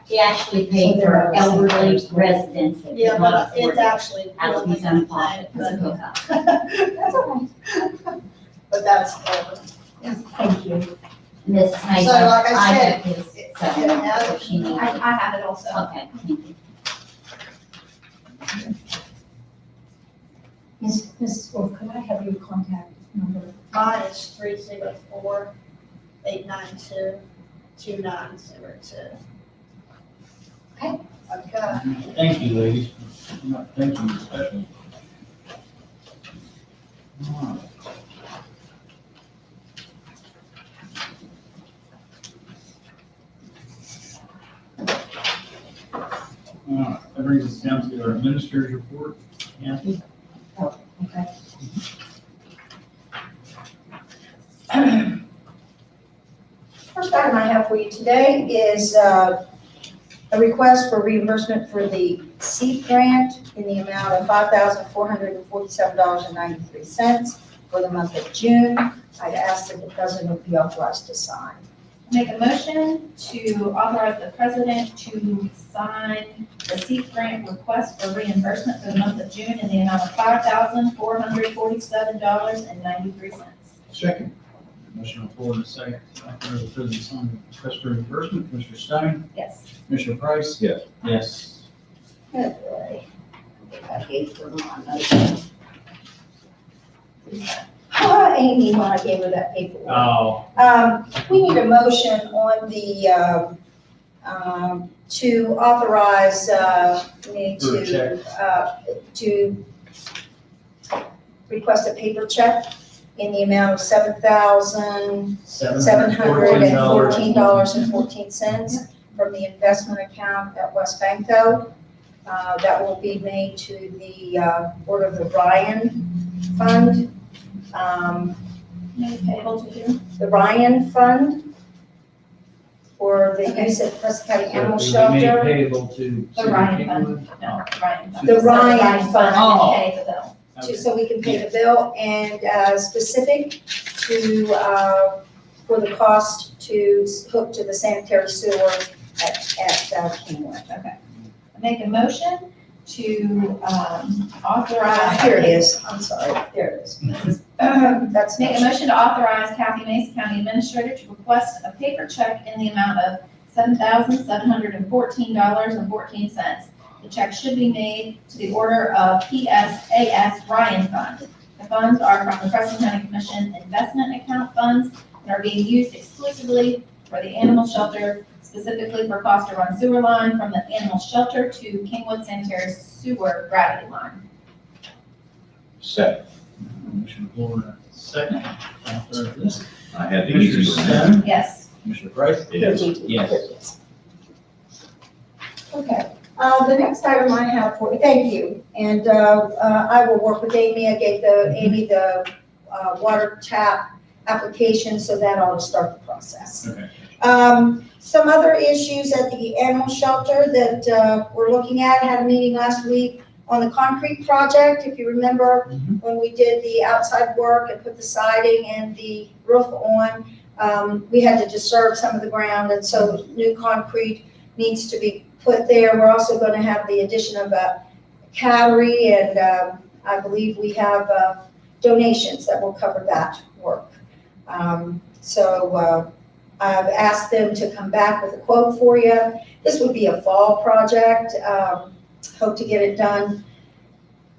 S4: He actually paid
S8: So they're
S4: for
S8: not the same
S4: elderly
S8: person.
S4: residents that
S1: Yeah,
S4: could not
S1: but
S4: afford
S1: it's
S4: it
S1: actually.
S4: out of his own pocket as a
S1: But
S4: hookup.
S8: That's all right.
S1: that's over.
S8: Thank you.
S4: And this is Nathan.
S1: So like I said,
S4: have his
S1: it
S4: cell number
S1: has-
S4: if she needs
S2: I
S4: it.
S2: have it also.
S4: Okay, thank you.
S8: Mrs. Wolf, could I have your contact number?
S1: Mine is 304-892-2902.
S8: Okay.
S1: Okay.
S3: Thank you, ladies. Thank you, especially. All right. All right, that brings us down to our administrator's report. Kathy?
S8: Okay. First item I have for you today is a request for reimbursement for the SEEP grant in the amount of $5,447.93 for the month of June. I'd ask that the president be authorized to sign.
S2: Make a motion to authorize the president to sign the SEEP grant request for reimbursement for the month of June in the amount of $5,447.93.
S7: Second.
S3: Motion on the floor in a second. Authorize the president to sign the request for reimbursement. Commissioner Stein?
S2: Yes.
S3: Commissioner Price?
S7: Yes.
S3: Yes.
S8: Good boy. I gave her my notes. Amy, when I gave her that paperwork.
S3: Oh,
S8: We need a motion on the, to authorize, me
S3: For a check.
S8: to request a paper check in the amount of $7,714.14 from the investment account at West Banco. That will be made to the, Board of the Ryan Fund.
S2: Made payable to who?
S8: The Ryan Fund for the use at Preston County Animal
S3: so we made
S8: Shelter.
S3: payable to.
S2: The Ryan Fund. No, Ryan Fund.
S8: The Ryan Fund.
S2: And pay the bill.
S8: So we can pay the bill and specific to, for the cost to hook to the sanitary sewer at Kingwood.
S2: Okay. Make a motion to authorize.
S8: Here it is, I'm sorry, there it is. That's.
S2: Make a motion to authorize Kathy Mace, County Administrator, to request a paper check in the amount of $7,714.14. The check should be made to the order of PSAS Ryan Fund. The funds are from the Preston County Commission Investment Account funds and are being used exclusively for the animal shelter, specifically for cost to run sewer line from the animal shelter to Kingwood Sanitary Sewer gravity line.
S7: Second.
S3: Motion on the floor in a second. Authorize this.
S7: I had the
S3: Commissioner
S7: easy one.
S3: Stone?
S2: Yes.
S3: Commissioner Price?
S8: Here, Gigi.
S3: Yes.
S8: Here it is. Okay, the next item I have for you, thank you, and I will work with Amy. I gave Amy the water tap application, so that ought to start the process.
S3: Okay.
S8: Some other issues at the animal shelter that we're looking at, had a meeting last week on the concrete project. If you remember, when we did the outside work and put the siding and the roof on, we had to disturb some of the ground, and so new concrete needs to be put there. We're also going to have the addition of a cattery, and I believe we have donations that will cover that work. I've asked them to come back with a quote for you. This would be a fall project. Hope to get it done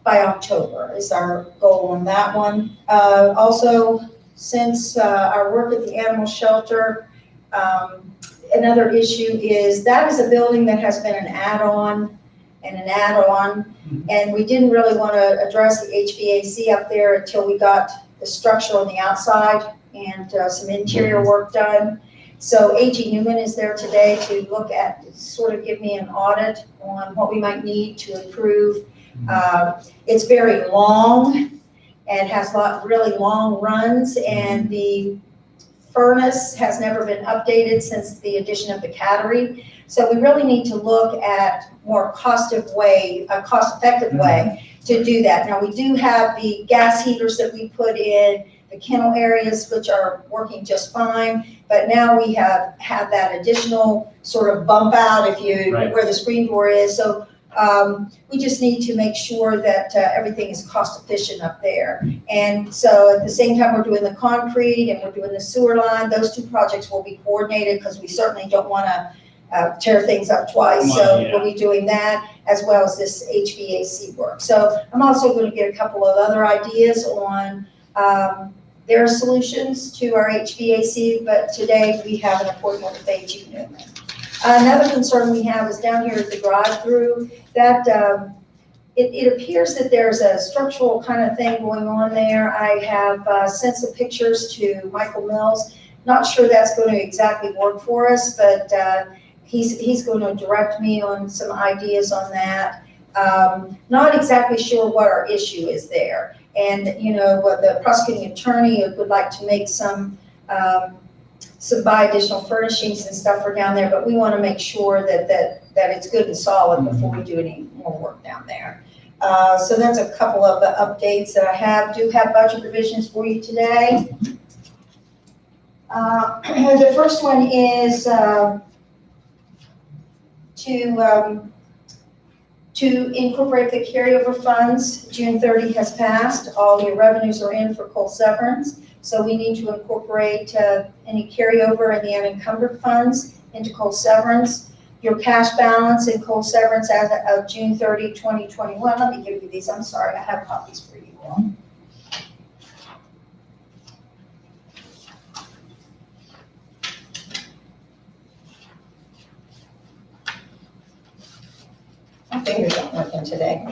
S8: by October is our goal on that one. Also, since our work at the animal shelter. Another issue is that is a building that has been an add-on and an add-on, and we didn't really want to address the HVAC up there until we got the structure on the outside and some interior work done. So A.G. Newman is there today to look at, sort of give me an audit on what we might need to improve. It's very long and has really long runs, and the furnace has never been updated since the addition of the cattery. So we really need to look at more cost-effective way to do that. Now, we do have the gas heaters that we put in, the kennel areas, which are working just fine, but now we have that additional sort of bump out where the screen door is. So we just need to make sure that everything is cost efficient up there. And so at the same time, we're doing the concrete and we're doing the sewer line. Those two projects will be coordinated because we certainly don't want to tear things up twice. So we'll be doing that as well as this HVAC work. So I'm also going to get a couple of other ideas on their solutions to our HVAC, but today we have an appointment with A.G. Newman. Another concern we have is down here at the drive-through, that it appears that there's a structural kind of thing going on there. I have sent some pictures to Michael Mills. Not sure that's going to exactly work for us, but he's going to direct me on some ideas on that. Not exactly sure what our issue is there. And, what the prosecuting attorney would like to make some buy additional furnishings and stuff for down there, but we want to make sure that it's good and solid before we do any more work down there. So that's a couple of the updates that I have. Do have budget revisions for you today. The first one is to incorporate the carryover funds. June 30 has passed. All your revenues are in for coal severance. So we need to incorporate any carryover in the unencumbered funds into coal severance. Your cash balance in coal severance as of June 30, 2021. Let me give you these. I'm sorry, I have copies for you all. My fingers aren't working today.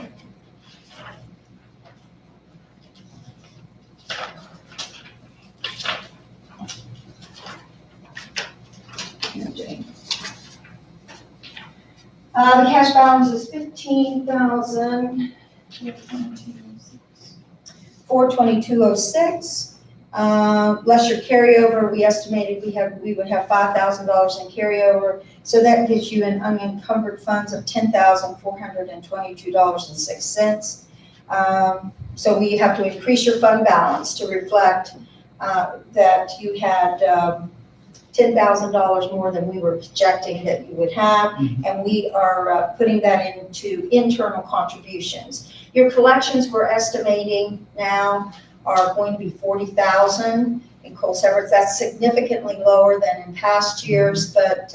S8: The cash balance is $15,422.06. Less your carryover, we estimated we would have $5,000 in carryover. So that gives you an unencumbered funds of $10,422.06. So we have to increase your fund balance to reflect that you had $10,000 more than we were projecting that you would have, and we are putting that into internal contributions. Your collections we're estimating now are going to be $40,000 in coal severance. That's significantly lower than in past years, but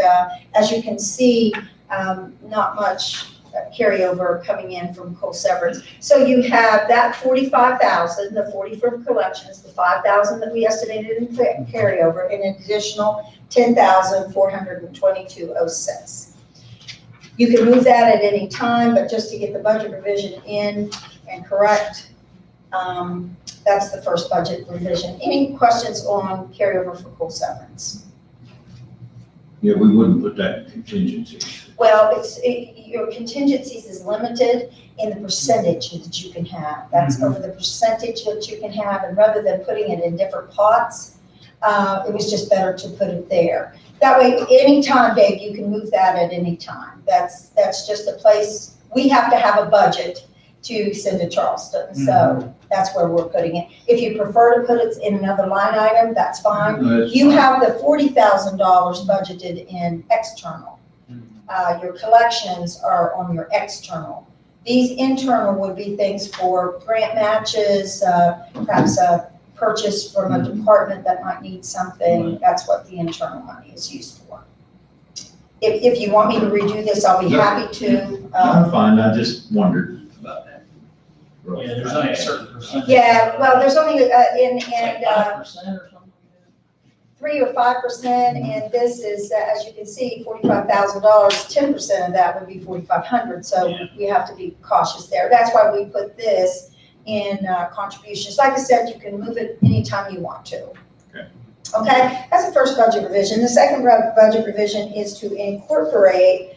S8: as you can see, not much carryover coming in from coal severance. So you have that $45,000, the 40 from collections, the $5,000 that we estimated in carryover, and an additional $10,422.06. You can move that at any time, but just to get the budget revision in and correct, that's the first budget revision. Any questions on carryover for coal severance?
S7: Yeah, we wouldn't put that in contingency.
S8: Well, your contingencies is limited in the percentage that you can have. That's over the percentage that you can have, and rather than putting it in different pots, it was just better to put it there. That way, anytime, Dave, you can move that at any time. That's just a place, we have to have a budget to send to Charleston, so that's where we're putting it. If you prefer to put it in another line item, that's fine. You have the $40,000 budgeted in external. Your collections are on your external. These internal would be things for grant matches, perhaps a purchase from a department that might need something. That's what the internal money is used for. If you want me to redo this, I'll be happy to.
S7: I'm fine, I just wondered about that. growth.
S3: Yeah, there's only a certain percentage.
S8: Yeah, well, there's only, in,
S3: It's like
S8: and,
S3: 5% or something like that.
S8: 3 or 5%, and this is, as you can see, $45,000, 10% of that would be 4,500, so
S3: Yeah.
S8: we have to be cautious there. That's why we put this in contributions. Like I said, you can move it anytime you want to.
S7: Okay.
S8: Okay, that's the first budget revision. The second budget revision is to incorporate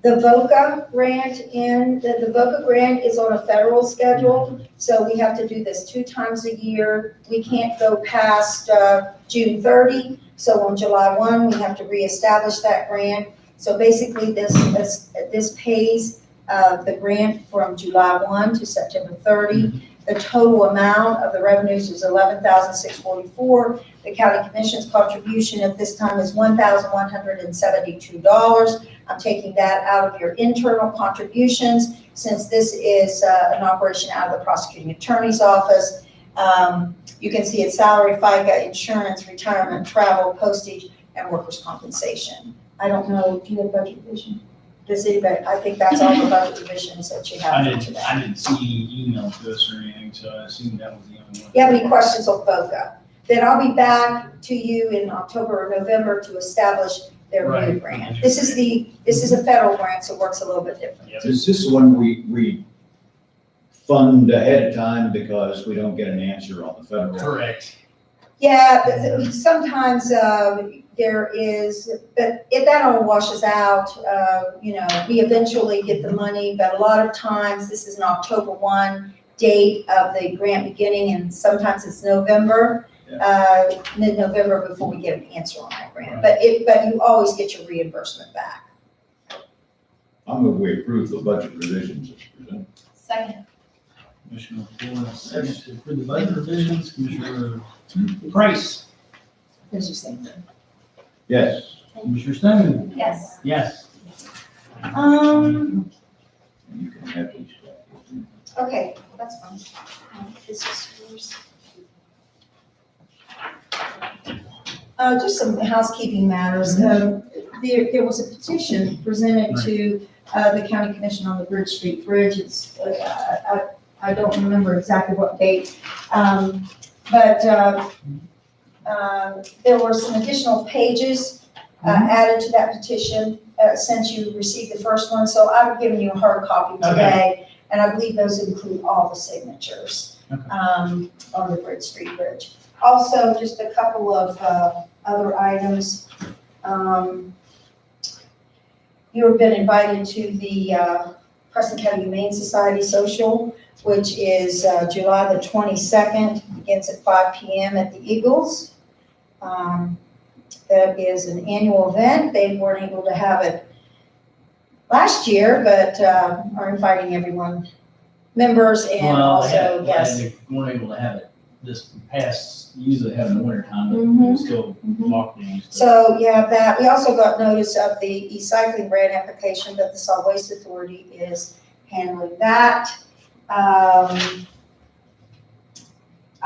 S8: the VOCA grant in. The VOCA grant is on a federal schedule, so we have to do this 2 times a year. We can't go past June 30, so on July 1, we have to reestablish that grant. So basically, this pays the grant from July 1 to September 30. The total amount of the revenues is $11,644. The county commission's contribution at this time is $1,172. I'm taking that out of your internal contributions, since this is an operation out of the prosecuting attorney's office. You can see it's salary, FICA, insurance, retirement, travel, postage, and workers' compensation. I don't know, do you have budget revision? Does anybody, I think that's all the budget revisions that you have for today.
S3: I didn't see any email to us or anything, so I assumed that was the only one.
S8: You have any questions on VOCA? Then I'll be back to you in October or November to establish their new
S3: Right.
S8: grant. This is a federal grant, so it works a little bit different.
S3: Yep.
S7: Is this the one we fund ahead of time because we don't get an answer on the federal?
S3: Correct.
S8: Yeah, sometimes there is, but if that all washes out, we eventually get the money, but a lot of times this is an October 1 date of the grant beginning, and sometimes it's November, mid-November before we get an answer on that grant. But you always get your reimbursement back.
S7: I'm going to approve the budget revisions as presented.
S2: Second.
S3: Commissioner Ford, second to approve the budget revisions. Commissioner Price.
S5: There's your same thing.
S7: Yes.
S3: Commissioner Stone.
S2: Yes.
S3: Yes.
S7: And you can have these.
S8: Okay, that's fine. This is yours. Just some housekeeping matters. There was a petition presented to the county commission on the Bridge Street Bridge. It's, I don't remember exactly what date. But there were some additional pages added to that petition since you received the first one. So I've given you a hard copy today, and I believe those include all the signatures on the Bridge Street Bridge. Also, just a couple of other items. You have been invited to the Preston County Humane Society Social, which is July the 22nd, begins at 5 p.m. at the Eagles. That is an annual event. They weren't able to have it last year, but are inviting everyone, members and also guests.
S3: They weren't able to have it this past, usually have it in the winter time, but
S8: Mhm.
S3: it's still locked-in.
S8: So you have that. We also got notice of the e-cycling grant application, but the Solid Waste Authority is handling that. I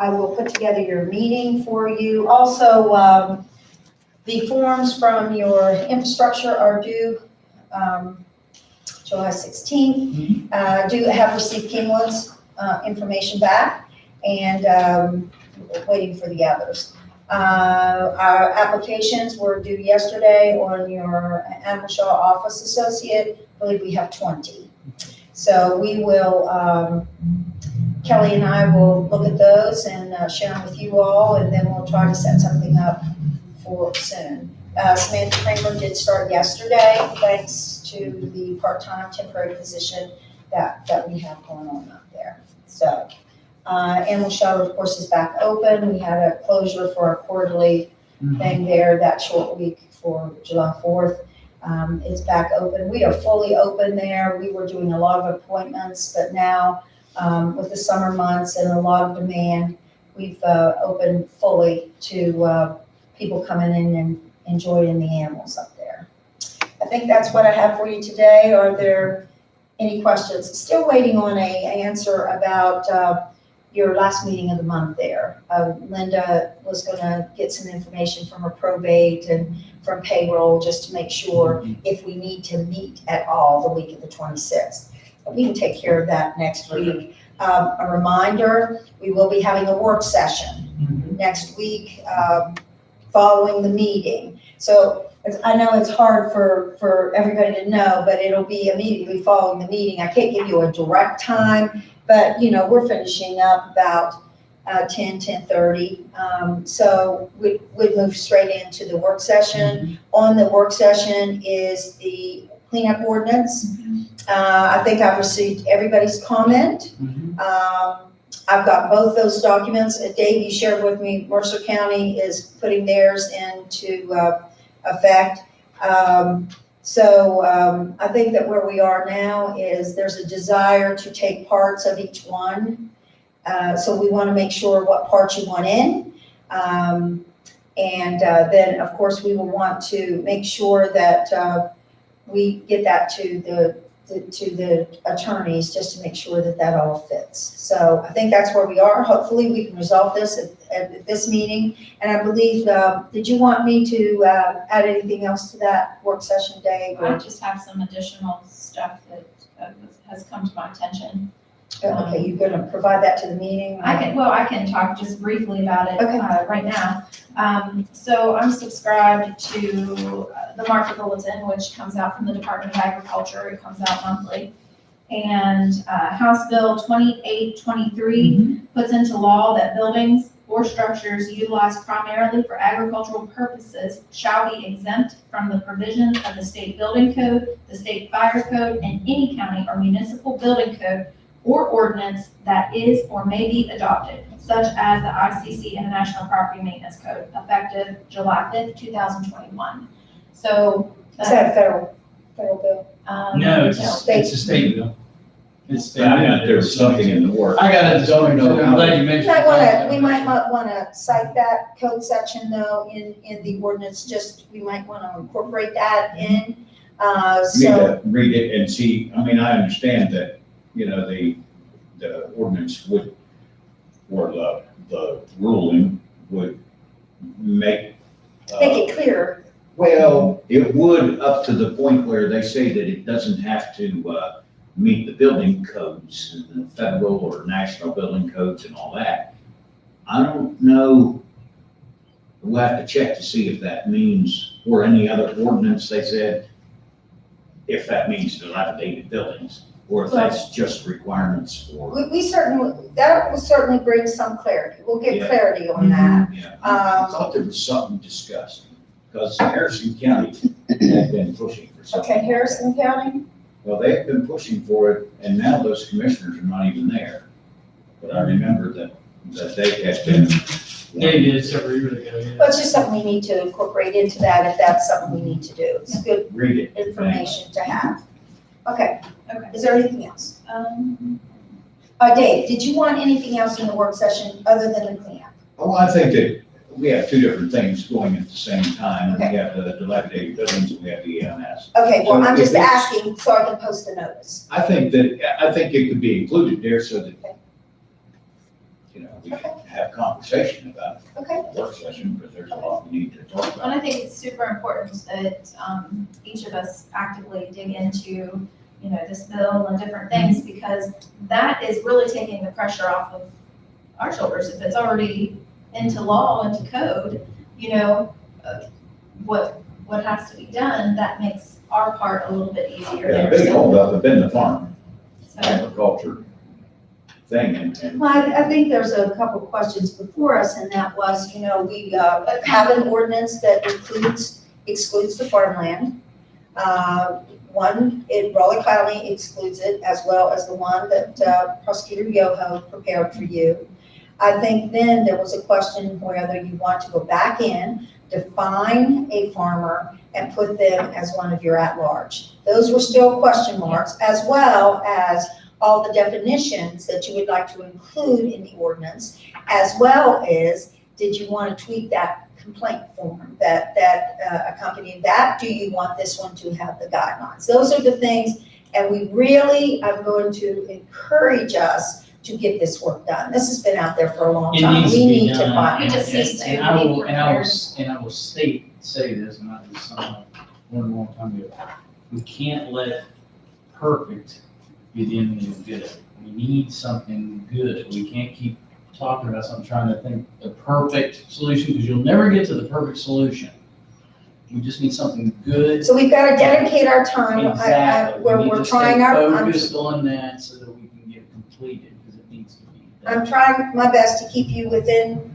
S8: will put together your meeting for you. Also, the forms from your infrastructure are due July 16th. Do have received Kingwood's information back, and we're waiting for the others. Our applications were due yesterday on your Animal Shelter Office Associate. I believe we have 20. So we will, Kelly and I will look at those and share them with you all, and then we'll try to set something up for soon. Samantha Kramer did start yesterday, thanks to the part-time temporary position that we have going on up there. So, Animal Shelter, of course, is back open. We had a closure for our quarterly thing there that short week for July 4th. It's back open. We are fully open there. We were doing a lot of appointments, but now with the summer months and a lot of demand, we've opened fully to people coming in and enjoying the animals up there. I think that's what I have for you today. Are there any questions? Still waiting on a answer about your last meeting of the month there. Linda was gonna get some information from her probate and from payroll just to make sure if we need to meet at all the week of the 26th. we can take care of that next week. A reminder, we will be having a work session next week, following the meeting. So I know it's hard for everybody to know, but it'll be immediately following the meeting. I can't give you a direct time, but we're finishing up about 10:30. So we'd move straight into the work session. On the work session is the cleanup ordinance. I think I've received everybody's comment. I've got both those documents. Dave, you shared with me, Mercer County is putting theirs into effect. So I think that where we are now is there's a desire to take parts of each one. So we want to make sure what parts you want in. And then, of course, we will want to make sure that we get that to the attorneys just to make sure that that all fits. So I think that's where we are. Hopefully we can resolve this at this meeting. And I believe, did you want me to add anything else to that work session, Dave?
S2: I just have some additional stuff that has come to my attention.
S8: Okay, you're gonna provide that to the meeting?
S2: I can talk just briefly about it
S8: Okay.
S2: right now. So I'm subscribed to the Market Bulletin, which comes out from the Department of Agriculture. It comes out monthly. And House Bill 2823 puts into law that buildings or structures utilized primarily for agricultural purposes shall be exempt from the provisions of the state building code, the state fire code, and any county or municipal building code or ordinance that is or may be adopted, such as the ICC International Property Maintenance Code, effective July 5th, 2021. So.
S8: Is that a federal bill?
S3: No, it's a state bill. It's state.
S7: There's something in the works.
S3: I got it, so I'm glad you mentioned.
S8: We might want to cite that code section though in the ordinance, we might want to incorporate that in.
S7: You need to read it and see, I mean, I understand that, the ordinance would, or the ruling would make.
S8: Make it clear.
S7: Well, it would up to the point where they say that it doesn't have to, meet the building codes, the federal or national building codes and all that. I don't know, we'll have to check to see if that means, or any other ordinance they said, if that means dilapidated buildings, or if that's just requirements for.
S8: That will certainly bring some clarity. We'll get clarity on that.
S7: Yeah, I thought there was something discussed, because Harrison County had been pushing for something.
S8: Okay, Harrison County?
S7: Well, they've been pushing for it, and now those commissioners are not even there. But I remember that they had been.
S3: Yeah, you did several years ago. Yeah.
S8: But it's just something we need to incorporate into that if that's something we need to do. It's good
S7: Read it.
S8: information to have. Okay,
S2: Okay.
S8: is there anything else? Dave, did you want anything else in the work session other than the cleanup?
S7: Oh, I think that we have two different things going at the same time.
S8: Okay.
S7: We have the dilapidated buildings and we have the EMS.
S8: Okay, well,
S7: So
S8: I'm
S7: if
S8: just
S7: it's-
S8: asking so I can post the notice.
S7: I think it could be included there so that, we can have conversation about
S8: Okay,
S7: the work session, because there's a lot we need to talk
S2: And
S7: about.
S2: I think it's super important that each of us actively dig into, this bill and different things, because that is really taking the pressure off of our shoulders. If it's already into law, into code, what has to be done, that makes our part a little bit easier.
S7: Yeah, the
S2: there.
S7: big
S2: So-
S7: holdup have been the farm
S2: so-
S7: agriculture thing, and
S8: well, I think there's a couple questions before us, and that was, we have an ordinance that excludes the farmland. One, Raleigh County excludes it, as well as the one that Prosecutor Yoho prepared for you. I think then there was a question whether you want to go back in, define a farmer, and put them as one of your at-large. Those were still question marks, as well as all the definitions that you would like to include in the ordinance, as well as, did you want to tweak that complaint form that accompanied that? Do you want this one to have the guidelines? Those are the things, and I'm going to encourage us to get this work done. This has been out there for a long
S3: It
S8: time.
S3: needs
S8: We
S3: to be
S8: need to
S3: done.
S8: find.
S2: We just need to
S3: And I will,
S2: be
S3: and I will,
S2: prepared.
S3: and I will say this, and I just, one more time ago. We can't let perfect be the enemy of good. We need something good. We can't keep talking about something, trying to think the perfect solution, because you'll never get to the perfect solution. We just need something good.
S8: So we've got to dedicate our time.
S3: Exactly. We need
S8: We're
S3: to
S8: trying
S3: stay
S8: our,
S3: focused on that so that we can get it completed, because it needs to be done.
S8: I'm trying my best to keep you within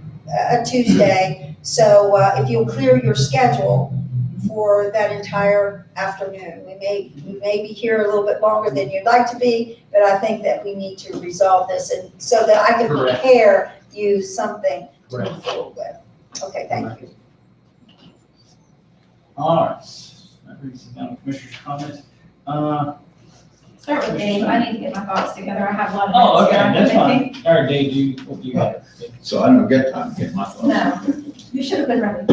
S8: a Tuesday. So if you'll clear your schedule for that entire afternoon. We may be here a little bit longer than you'd like to be, but I think that we need to resolve this and so that I can
S3: Correct.
S8: prepare you something to
S3: Correct.
S8: move forward with. Okay, thank you.
S3: All right. That brings us down to Commissioner's comments.
S2: Start with Dave, I need to get my thoughts together, I have a lot of.
S3: Oh,
S2: notes
S3: okay,
S2: here.
S3: that's fine. All right, Dave, what do you got?
S7: So I don't get time to get my thoughts.
S2: No, you should have been ready.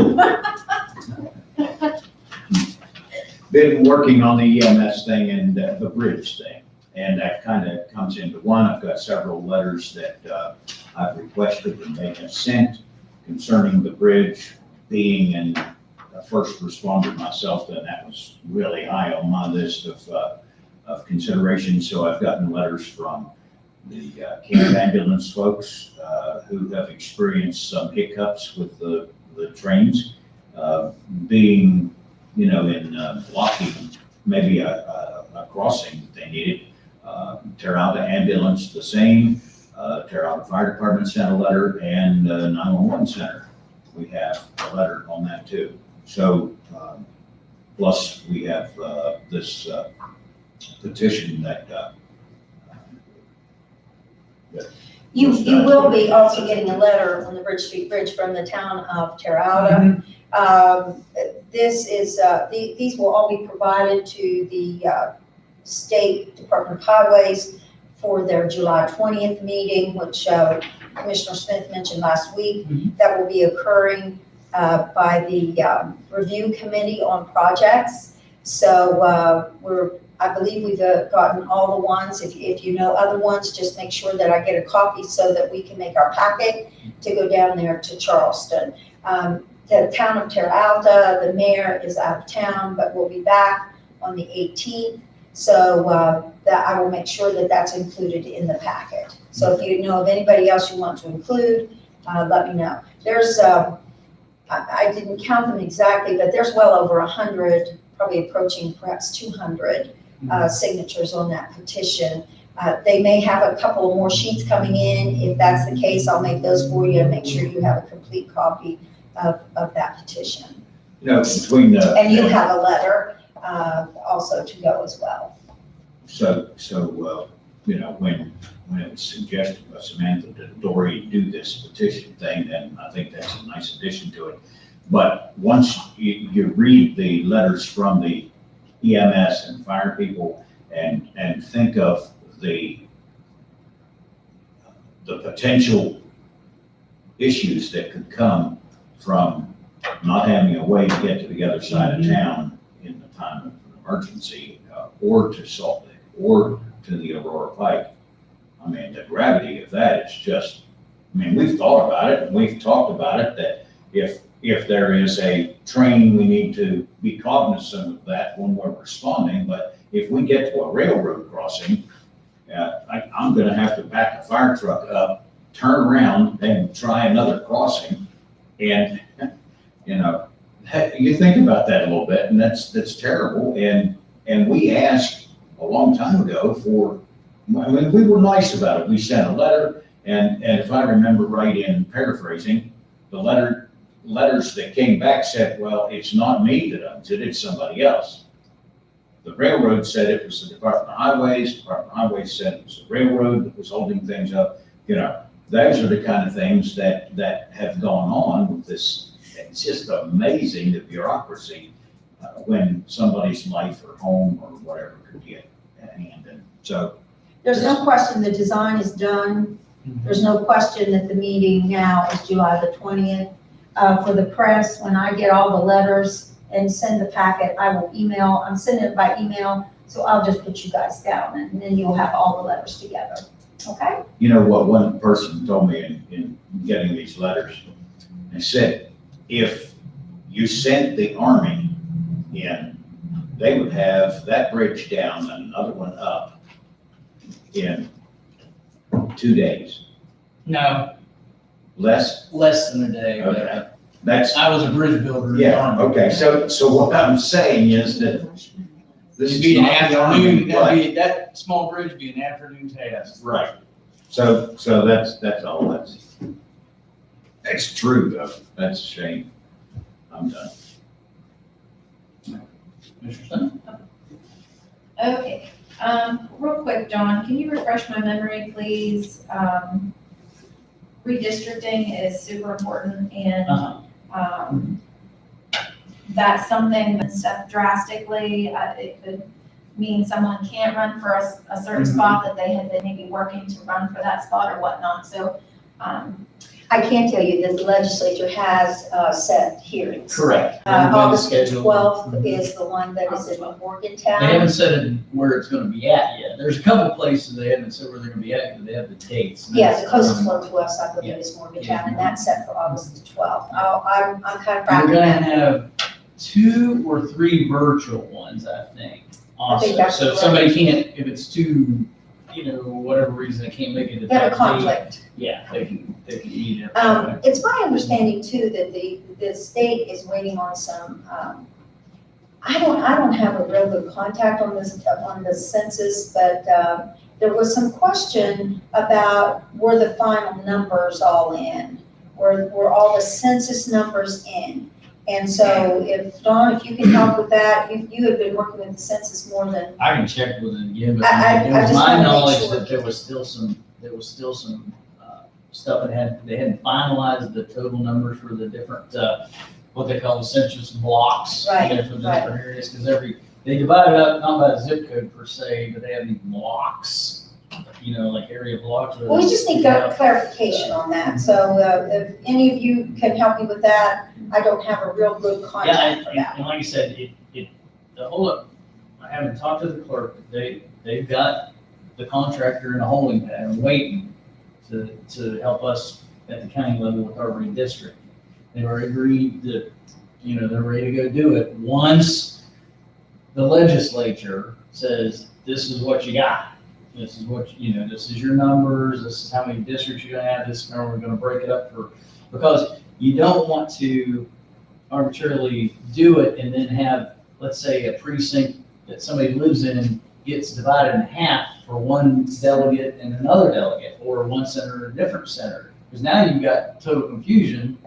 S7: Been working on the EMS thing and the bridge thing, and that kind of comes into one. I've got several letters that I've requested and they have sent concerning the bridge. Being a first responder myself, then that was really high on my list of consideration. So I've gotten letters from the camp ambulance folks who have experienced some hiccups with the trains being, in blocking maybe a crossing that they needed. Terralta ambulance, the same. Terralta Fire Department sent a letter, and 911 Center, we have a letter on that too. So, plus we have this petition that
S8: You will be also getting a letter on the Bridge Street Bridge from the town of Terralta. This is, these will all be provided to the State Department of Highways for their July 20th meeting, which Commissioner Smith mentioned last week. That will be occurring by the Review Committee on Projects. So I believe we've gotten all the ones. If you know other ones, just make sure that I get a copy so that we can make our packet to go down there to Charleston. The town of Terralta, the mayor is out of town, but we'll be back on the 18th. So that I will make sure that that's included in the packet. So if you know of anybody else you want to include, let me know. There's, I didn't count them exactly, but there's well over 100, probably approaching perhaps 200 signatures on that petition. They may have a couple of more sheets coming in. If that's the case, I'll make those for you and make sure you have a complete copy of that petition.
S7: between the.
S8: And you have a letter also to go as well.
S7: So, when it was suggested by Samantha that Dory do this petition thing, then I think that's a nice addition to it. But once you read the letters from the EMS and fire people and think of the potential issues that could come from not having a way to get to the other side of town in the time of an emergency, or to Salt Lake, or to the Aurora Pike. I mean, the gravity of that is just, we've thought about it and we've talked about it, that if there is a train, we need to be cognizant of that when we're responding. But if we get to a railroad crossing, I'm gonna have to back a fire truck up, turn around and try another crossing. And, you think about that a little bit, and that's terrible. And we asked a long time ago we were nice about it. We sent a letter, and if I remember right in paraphrasing, the letters that came back said, well, it's not me that owns it, it's somebody else. The railroad said it was the Department of Highways. Department of Highways said it was the railroad that was holding things up. Those are the kind of things that have gone on with this. It's just amazing, the bureaucracy, when somebody's life or home or whatever could be at hand. And so.
S8: There's no question the design is done. There's no question that the meeting now is July the 20th. For the press, when I get all the letters and send the packet, I will email. I'm sending it by email, so I'll just put you guys down, and then you'll have all the letters together. Okay?
S7: You know what one person told me in getting these letters? They said, if you sent the Army in, they would have that bridge down and another one up in 2 days?
S3: No,
S7: Less?
S3: less than a day, but
S7: Okay. That's,
S3: I was a bridge builder. in the
S7: yeah,
S3: Army.
S7: okay, so what I'm saying is that this
S3: It'd
S7: is
S3: be an
S7: not the Army,
S3: afternoon,
S7: but-
S3: that small bridge would be an afternoon task.
S7: Right. So that's all, that's true though, that's a shame. I'm done.
S3: Mr. Stone?
S2: Okay, real quick, John, can you refresh my memory, please? Redistricting is super important and,
S3: Uh-huh.
S2: that's something that's stepped drastically. It could mean someone can't run for a certain
S3: Mhm.
S2: spot that they had been maybe working to run for that spot or whatnot, so,
S8: I can tell you that the legislature has set hearings.
S3: Correct.
S8: August
S3: Schedule.
S8: 12th
S3: Mhm.
S8: is the one that is in
S3: They
S8: Morgantown.
S3: haven't said where it's gonna be at yet. There's a couple places they haven't said where they're gonna be at, but they have the dates. And
S8: Yeah,
S3: that's-
S8: the closest one to us, I believe, is Morgantown, and that's set for August the 12th. I'm kind of
S3: We're
S8: tracking
S3: gonna
S8: that.
S3: have 2 or 3 virtual ones, I think, also.
S8: that's
S3: So if
S8: correct.
S3: somebody can't, if it's too, whatever reason they can't make it. at
S8: Got a
S3: that date,
S8: conflict.
S3: Yeah, they can meet it.
S8: It's my understanding too that the state is waiting on some, I don't have a real good contact on the census, but, there was some question about were the final numbers all in? Were all the census numbers in? And so if, Dawn, if you can help with that, you have been working with the census more than,
S3: I can check with it again, but
S8: I
S3: it was
S8: just
S3: my
S8: wanna make
S3: knowledge
S8: sure.
S3: that there was still some stuff they hadn't finalized the total numbers for the different, what they call the census blocks.
S8: Right,
S3: For the
S8: right.
S3: different areas, because they divide it up, not by zip code per se, but they have these blocks, like area blocks. where
S8: well, we
S3: they-
S8: just need clarification on that. So, if any of you can help me with that, I don't have a real good
S3: Yeah,
S8: contact for that.
S3: and like I said, the holdup, I haven't talked to the clerk, they've got the contractor in a holding pattern waiting to help us at the county level with our redistrict. They've already agreed that, they're ready to go do it once the legislature says, this is what you got. This is what, this is your numbers, this is how many districts you're gonna have, this is how we're gonna break it up because you don't want to arbitrarily do it and then have, let's say, a precinct that somebody lives in gets divided in half for one delegate and another delegate, or one senator and a different senator. Because now you've got total confusion,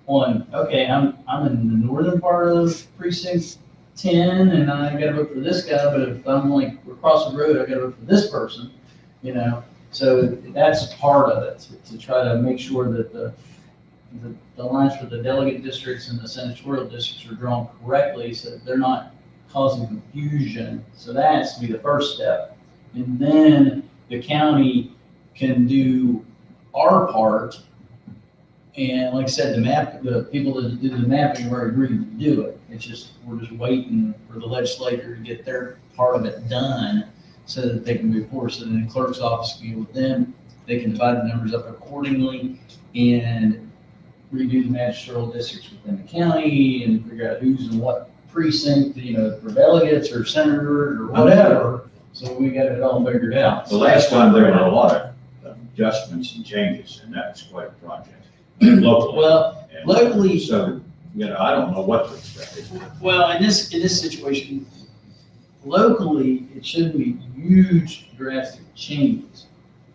S3: on, okay, I'm in the northern part of precinct 10 and I gotta vote for this guy, but if I'm like across the road, I gotta vote for this person, So that's part of it, to try to make sure that the lines for the delegate districts and the senatorial districts are drawn correctly so that they're not causing confusion. So that has to be the first step. And then the county can do our part. And like I said, the people that do the mapping have already agreed to do it. It's just, we're just waiting for the legislature to get their part of it done so that they can move forward. So then the clerk's office can get with them, they can divide the numbers up accordingly and redo the magisterial districts within the county and figure out who's in what precinct, for delegates or senators or whatever. So we got it all figured out.
S7: The last time there were a lot of adjustments and changes, and that was quite a project. Locally.
S3: Well,
S7: And
S3: locally,
S7: So, I don't know what to expect.
S3: well, in this situation, locally, it shouldn't be huge drastic changes.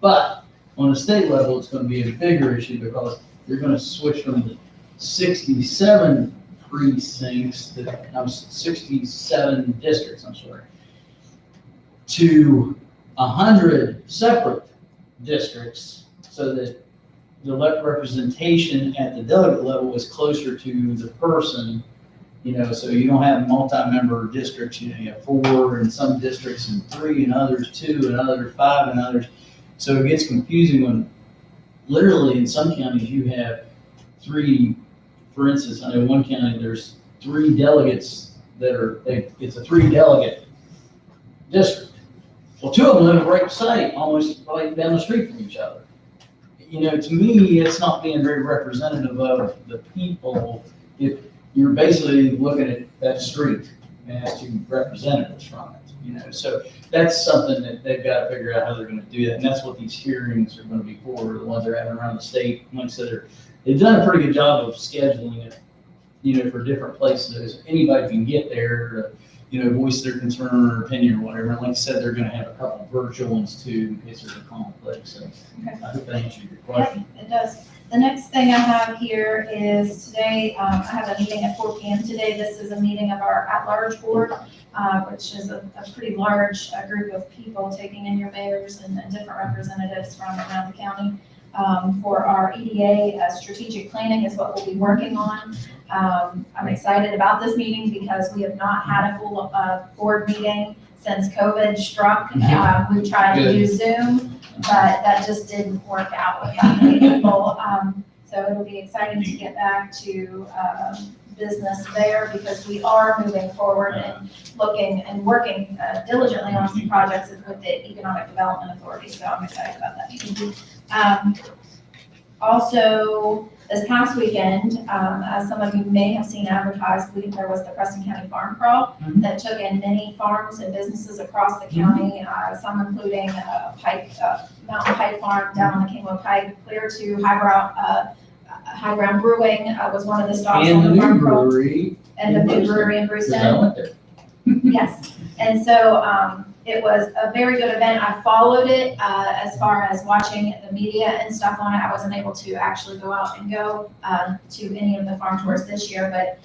S3: But on the state level, it's gonna be a bigger issue because you're gonna switch from the 67 precincts, 67 districts, I'm sorry, to 100 separate districts so that the representation at the delegate level is closer to the person, so you don't have multi-member districts, you have 4 in some districts and 3 in others, 2 in others, 5 in others. So it gets confusing when literally in some counties you have 3, for instance, I know one county, there's 3 delegates it's a 3 delegate district. Well, 2 of them live right beside, almost right down the street from each other. To me, it's not being very representative of the people. If you're basically looking at that street and has 2 representatives from it. So that's something that they've got to figure out how they're gonna do that, and that's what these hearings are gonna be for, the ones they're having around the state. Like I said, they've done a pretty good job of scheduling it, for different places. Anybody can get there, voice their concern or opinion or whatever. And like I said, they're gonna have a couple virtual ones too, in case there's a conflict, so I hope that answers your question.
S2: It does. The next thing I have here is today, I have a meeting at 4 PM today. This is a meeting of our at-large board, which is a pretty large group of people, taking in your mayors and different representatives from around the county. For our EDA, strategic planning is what we'll be working on. I'm excited about this meeting because we have not had a full board meeting since COVID struck. We tried to do Zoom, but that just didn't work out with that many people. So it'll be exciting to get back to business there because we are moving forward and looking and working diligently on some projects with the Economic Development Authority. So I'm excited about that. Also, this past weekend, as some of you may have seen advertised, there was the Preston County Farm Crawl that took in many farms and businesses across the county, some including Mountain Pike Farm down on the Kingwood Pike, clear to High Ground Brewing was one of the stops
S3: And
S2: on
S3: the
S2: the
S3: new
S2: farm crawl.
S3: brewery.
S2: And the new brewery in
S3: Because I
S2: Preston.
S3: went there.
S2: Yes, and so it was a very good event. I followed it as far as watching the media and stuff on it. I wasn't able to actually go out and go to any of the farm tours this year, but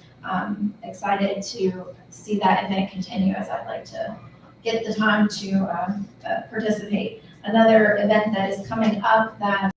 S2: excited to see that event continue as I'd like to get the time to participate. Another event that is coming up that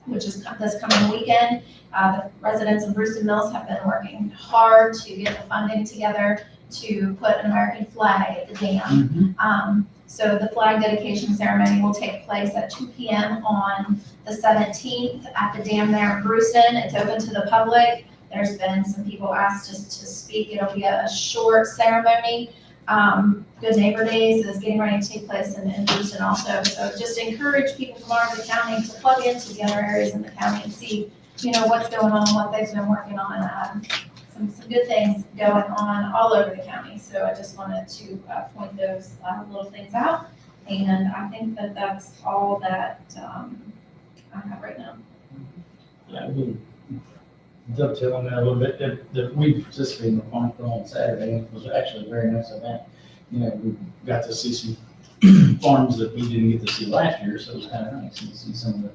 S2: which is this coming weekend. The residents of Brewston Mills have been working hard to get the funding together to put an American flag at the dam. So the flag dedication ceremony will take place at 2 PM on the 17th at the dam there in Brewston. It's open to the public. There's been some people asked to speak. It'll be a short ceremony. Good Neighbor Days is getting ready to take place in Brewston also. So just encourage people from all over the county to plug into the other areas in the county and see, what's going on, what they've been working on. Some good things going on all over the county. So I just wanted to point those little things out. And I think that that's all that I have right now.
S3: Yeah, we dovetail on that a little bit, that we participated in the farm crawl on Saturday, and it was actually a very nice event. We got to see some farms that we didn't get to see last year, so it was kind of nice to see some of the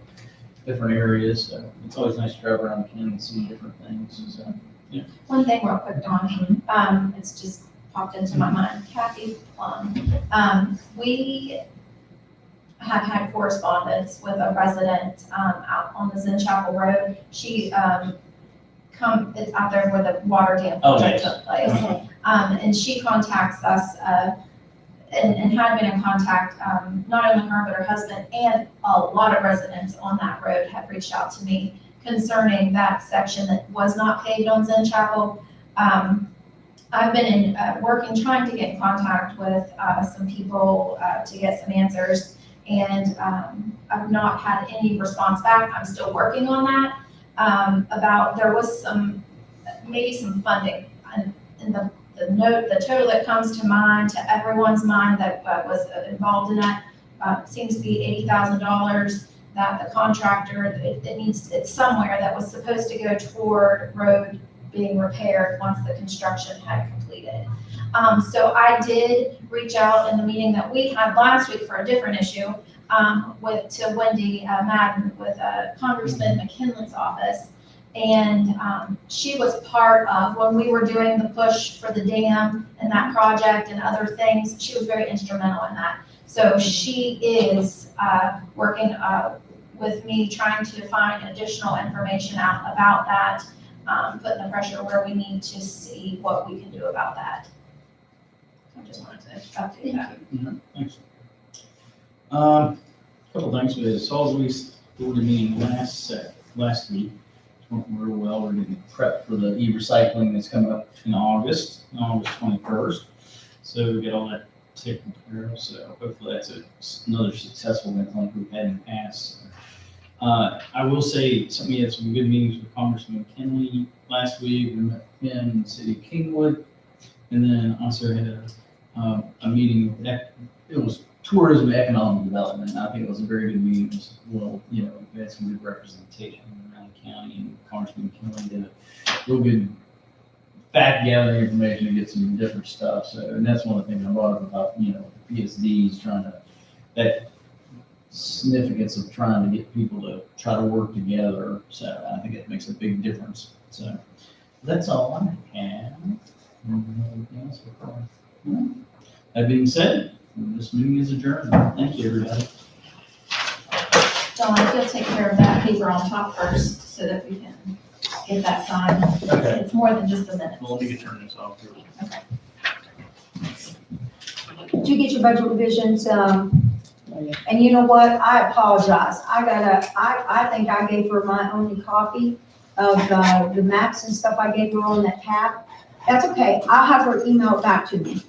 S3: different areas. So it's always nice to drive around the county and see different things. So, yeah.
S2: One thing real quick, Dawn, it's just popped into my mind, Kathy Plum. We have had correspondence with a resident out on the Zen Chapel Road. She it's out there where the water dam project took place. And she contacts us and had been in contact, not only her, but her husband, and a lot of residents on that road have reached out to me concerning that section that was not paved on Zen Chapel. I've been trying to get in contact with some people to get some answers, and I've not had any response back. I'm still working on that. There was maybe some funding, and the total that comes to mind, to everyone's mind that was involved in that seems to be $80,000. That the contractor, it's somewhere that was supposed to go toward road being repaired once the construction had completed. So I did reach out in the meeting that we had last week for a different issue to Wendy Madden with Congressman McKinley's office. And she was part of, when we were doing the push for the dam and that project and other things, she was very instrumental in that. So she is working with me, trying to find additional information out about that, putting the pressure where we need to see what we can do about that. I just wanted to update that.
S3: Thanks. Couple things. We had a solid waste board meeting last week. Went real well. We're getting prepped for the e-recycling that's coming up in August 21st. So we get all that taken care of. So hopefully that's another successful event like we've had in the past. I will say we had some good meetings with Congressman McKinley last week. We met him in the city of Kingwood, and then also had a meeting, it was tourism and economic development, and I think it was a very good meeting. It was, well, you know, we had some good representation around the county, and Congressman Kelly did a real good fact gathering information to get some different stuff, so, and that's one of the things I brought up about, you know, PSDs trying to, that significance of trying to get people to try to work together, so I think it makes a big difference, so. That's all I have. Anything else before? No? That being said, this meeting is adjourned. Thank you, everybody.
S2: Dawn, if you'll take care of that paper on top first, so that we can get that signed.
S3: Okay.
S2: It's more than just a minute.
S3: Well, let me get turn this off.
S8: Did you get your budget revisions? And you know what? I apologize. I think I gave her my only copy of the maps and stuff I gave her on that tab. That's okay. I'll have her email it back to me.